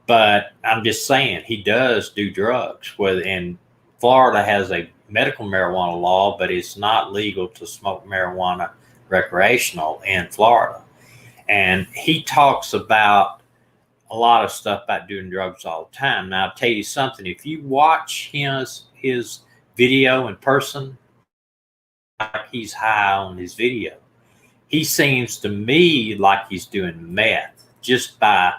But I'm just saying he does do drugs. And Florida has a medical marijuana law, but it's not legal to smoke marijuana recreational in Florida. And he talks about a lot of stuff about doing drugs all the time. Now, I'll tell you something. If you watch his video in person, like he's high on his video, he seems to me like he's doing meth just by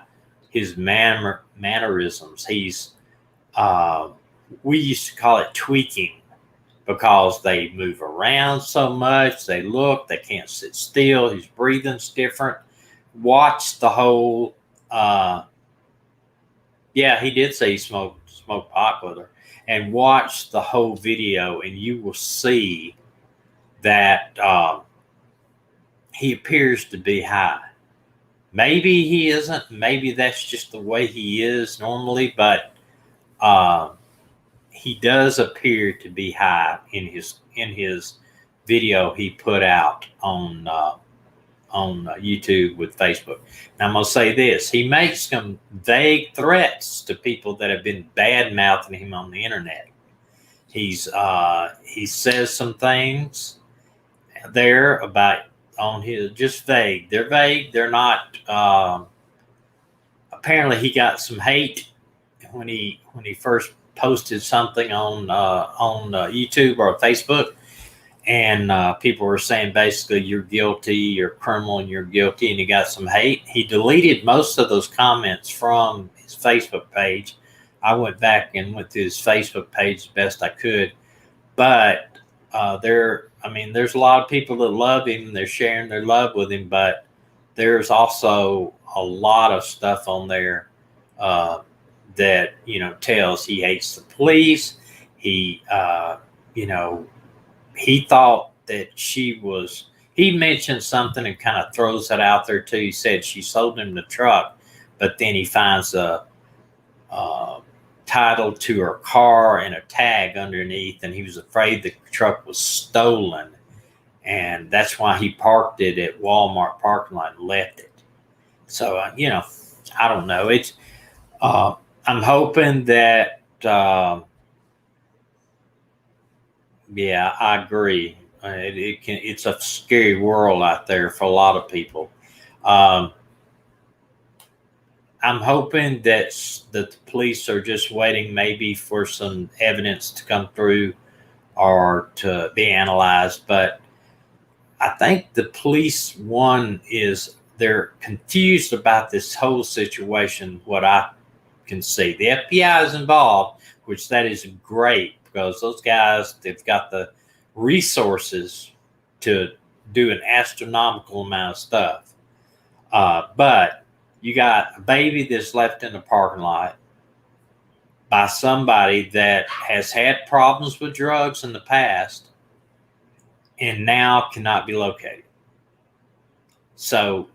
his mannerisms. He's we used to call it tweaking, because they move around so much. They can't sit still. His breathing's different. Watch the whole. He did say he smoked pot with her, and watch the whole video, and you will see that he appears to be high. Maybe he isn't. Maybe that's just the way he is normally, but he does appear to be high in his video he put out on YouTube with Facebook. Now I'm gonna say this: he makes some vague threats to people that have been bad mouthing him on the internet. He says some things there about on his just vague. They're vague. They're not. Apparently, he got some hate when he first posted something on YouTube or Facebook. And people were saying basically, you're guilty, you're a criminal, and you're guilty, and he got some hate. He deleted most of those comments from his Facebook page. I went back and went through his Facebook page as best I could. But there's a lot of people that love him. They're sharing their love with him. But there's also a lot of stuff on there that, tells he hates the police. He thought that he mentioned something and kind of throws that out there too. He said she sold him the truck, but then he finds a title to her car and a tag underneath, and he was afraid the truck was stolen. And that's why he parked it at Walmart parking lot and left it. So, I don't know. It's, I'm hoping that, I agree. It's a scary world out there for a lot of people. I'm hoping that the police are just waiting maybe for some evidence to come through or to be analyzed. But I think the police, they're confused about this whole situation, what I can see. The FBI is involved, which that is great because those guys, they've got the resources to do an astronomical amount of stuff. But you got a baby that's left in the parking lot by somebody that has had problems with drugs in the past and now cannot be located. So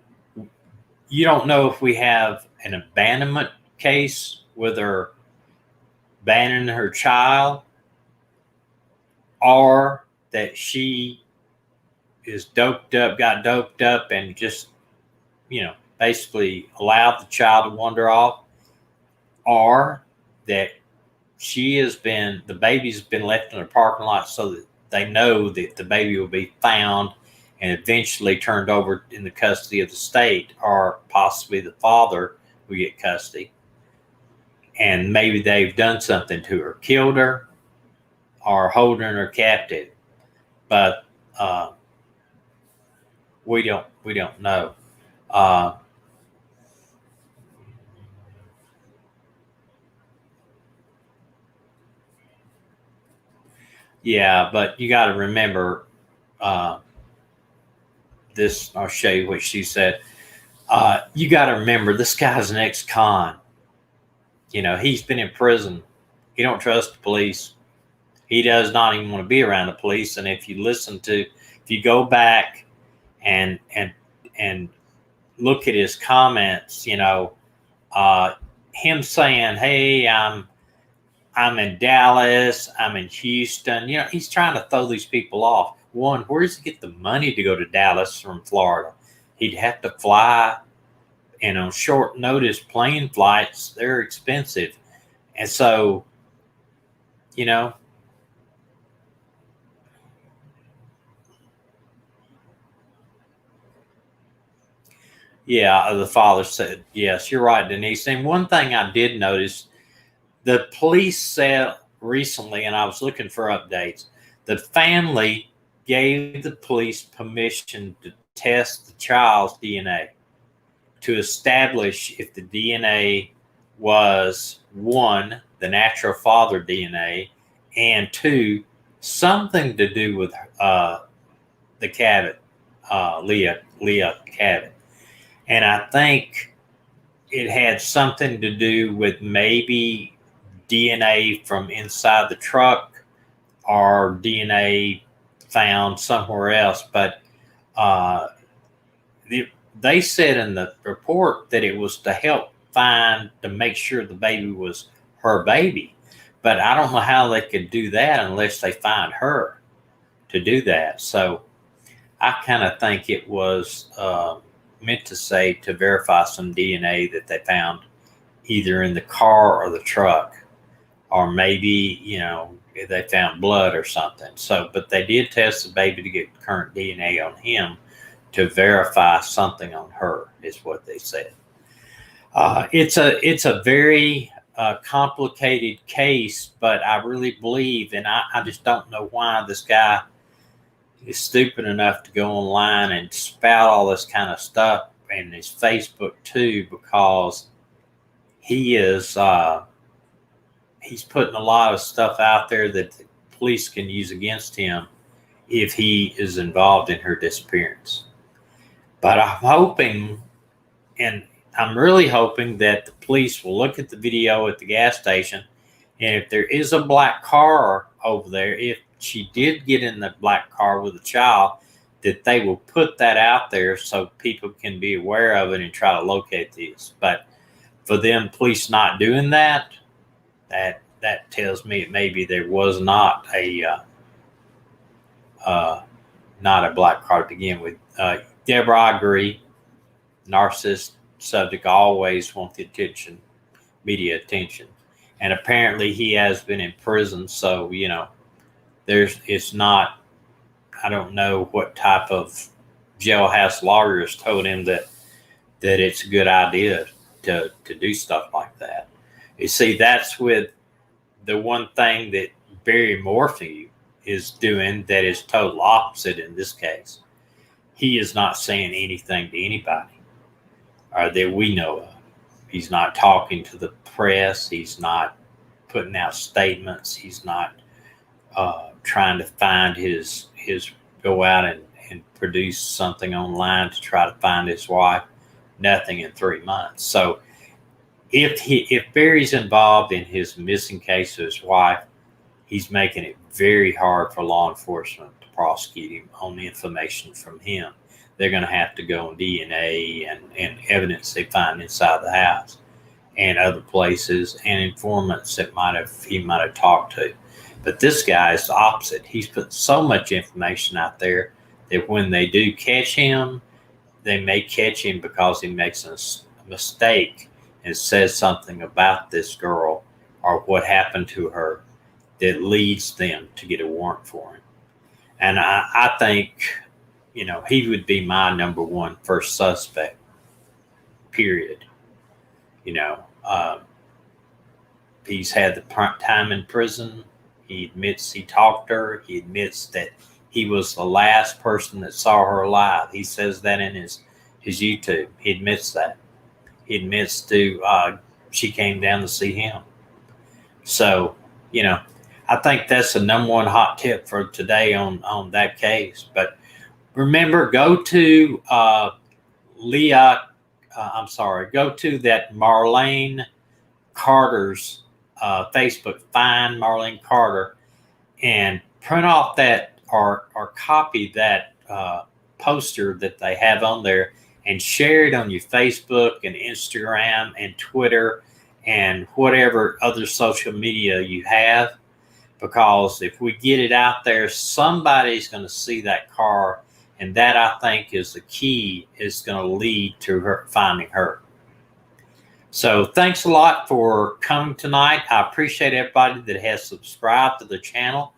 you don't know if we have an abandonment case with her abandoning her child, or that she is got doped up and just, basically allowed the child to wander off, or that the baby's been left in the parking lot so that they know that the baby will be found and eventually turned over in the custody of the state, or possibly the father will get custody. And maybe they've done something to her, killed her, or holding her captive. But we don't know. Yeah, but you got to remember this. I'll show you what she said. You got to remember, this guy's an ex-con. He's been in prison. He don't trust the police. He does not even want to be around the police. And if you go back and look at his comments, him saying, "Hey, I'm in Dallas, I'm in Houston." He's trying to throw these people off. One, where does he get the money to go to Dallas from Florida? He'd have to fly, and on short notice, plane flights, they're expensive. And so, yeah, the father said, yes, you're right, Denise. And one thing I did notice, the police said recently, and I was looking for updates, the family gave the police permission to test the child's DNA to establish if the DNA was, one, the natural father DNA, and two, something to do with the Cavett, Leah Cavett. And I think it had something to do with maybe DNA from inside the truck or DNA found somewhere else. But they said in the report that it was to make sure the baby was her baby. But I don't know how they could do that unless they find her to do that. So I kind of think it was meant to say to verify some DNA that they found either in the car or the truck, or maybe, they found blood or something. So, but they did test the baby to get current DNA on him to verify something on her, is what they said. It's a very complicated case, but I really believe, and I just don't know why this guy is stupid enough to go online and spout all this kind of stuff in his Facebook too, because he is he's putting a lot of stuff out there that the police can use against him if he is involved in her disappearance. But I'm hoping, and I'm really hoping, that the police will look at the video at the gas station, and if there is a black car over there, if she did get in the black car with a child, that they will put that out there so people can be aware of it and try to locate these. But for them, police not doing that, that tells me maybe there was not a black car to begin with. Deborah, I agree. Narcissist subject always want the attention, media attention, and apparently he has been in prison. So it's not. I don't know what type of jailhouse lawyers told him that it's a good idea to do stuff like that. You see, that's with the one thing that Barry Morphew is doing that is total opposite in this case. He is not saying anything to anybody, or that we know of. He's not talking to the press. He's not putting out statements. He's not trying to find his go out and produce something online to try to find his wife. Nothing in 3 months. So if Barry's involved in his missing case of his wife, he's making it very hard for law enforcement to prosecute him on the information from him. They're going to have to go on DNA and evidence they find inside the house and other places and informants that he might have talked to. But this guy is the opposite. He's put so much information out there that when they do catch him, they may catch him because he makes a mistake and says something about this girl or what happened to her that leads them to get a warrant for him. And I think, he would be my number one first suspect, period. He's had the time in prison. He admits he talked to her. He admits that he was the last person that saw her alive. He says that in his YouTube. He admits that. He admits she came down to see him. So, I think that's the number one hot tip for today on that case. But remember, go to go to that Marilane Carter's Facebook, find Marilane Carter, and print off that or copy that poster that they have on there and share it on your Facebook and Instagram and Twitter and whatever other social media you have. Because if we get it out there, somebody's going to see that car, and that, I think, is the key, is going to lead to her finding her. So thanks a lot for coming tonight. I appreciate everybody that has subscribed to the channel.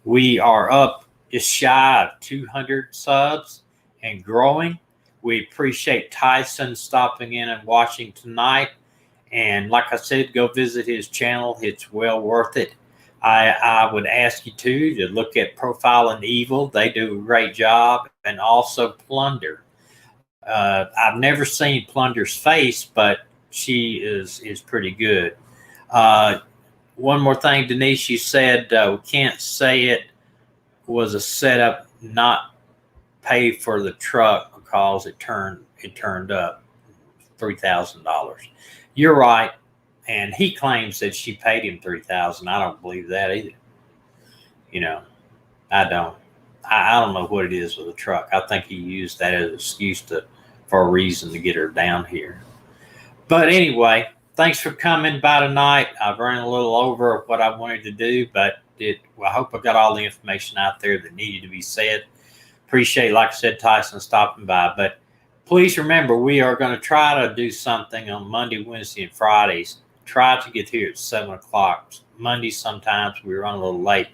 We are up just shy of 200 subs and growing. We appreciate Tyson stopping in and watching tonight. And like I said, go visit his channel. It's well worth it. I would ask you to look at Profiling Evil. They do a great job. And also Plunder. I've never seen Plunder's face, but she is pretty good. One more thing, Denise, you said we can't say it was a setup, not pay for the truck because it turned up $3,000. You're right. And he claims that she paid him $3,000. I don't believe that either. I don't. I don't know what it is with the truck. I think he used that as an excuse for a reason to get her down here. But anyway, thanks for coming by tonight. I've run a little over what I wanted to do, but I hope I got all the information out there that needed to be said. Appreciate, like I said, Tyson stopping by. But please remember, we are going to try to do something on Monday, Wednesday, and Fridays. Try to get here at 7 o'clock. Monday sometimes we run a little late.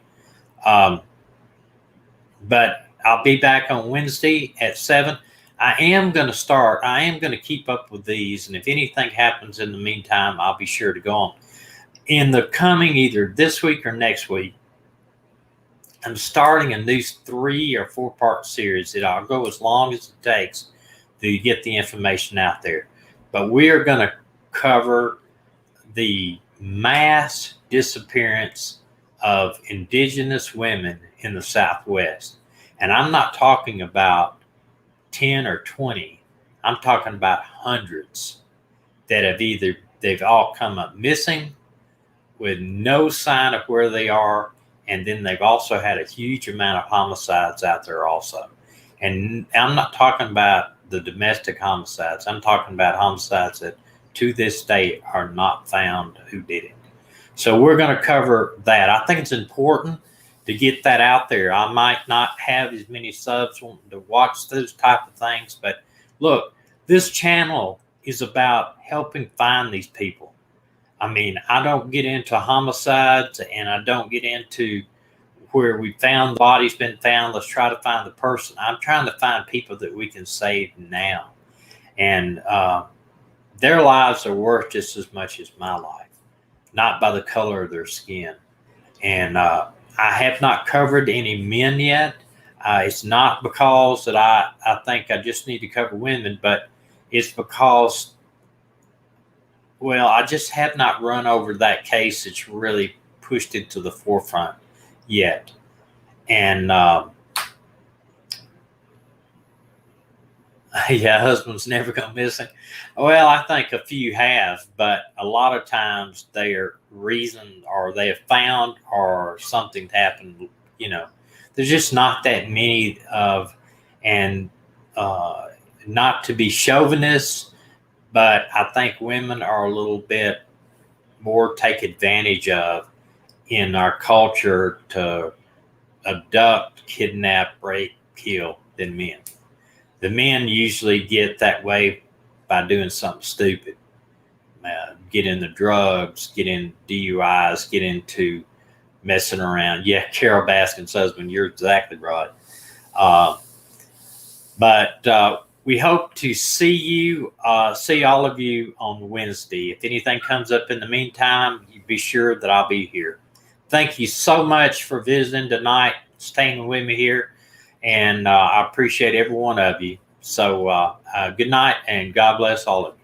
But I'll be back on Wednesday at 7. I am going to keep up with these. And if anything happens in the meantime, I'll be sure to go on. In the coming either this week or next week, I'm starting a new 3 or 4 part series that I'll go as long as it takes to get the information out there. But we are going to cover the mass disappearance of indigenous women in the Southwest. And I'm not talking about 10 or 20. I'm talking about hundreds that they've all come up missing with no sign of where they are. And then they've also had a huge amount of homicides out there also. And I'm not talking about the domestic homicides. I'm talking about homicides that to this day are not found who did it. So we're going to cover that. I think it's important to get that out there. I might not have as many subs wanting to watch those type of things, but look, this channel is about helping find these people. I mean, I don't get into homicides and I don't get into where we found the body's been found. Let's try to find the person. I'm trying to find people that we can save now. And their lives are worth just as much as my life, not by the color of their skin. And I have not covered any men yet. It's not because that I think I just need to cover women, but it's because Well, I just have not run over that case. It's really pushed it to the forefront yet. And yeah, husband's never gone missing. Well, I think a few have, but a lot of times they are reasoned or they have found or something happened. You know, there's just not that many of, and not to be chauvinist, but I think women are a little bit more take advantage of in our culture to abduct, kidnap, rape, kill than men. The men usually get that way by doing something stupid, get into drugs, get in DUIs, get into messing around. Yeah, Carol Baskin's husband, you're exactly right. But we hope to see all of you on Wednesday. If anything comes up in the meantime, you be sure that I'll be here. Thank you so much for visiting tonight, staying with me here, and I appreciate every one of you. So good night, and God bless all of you.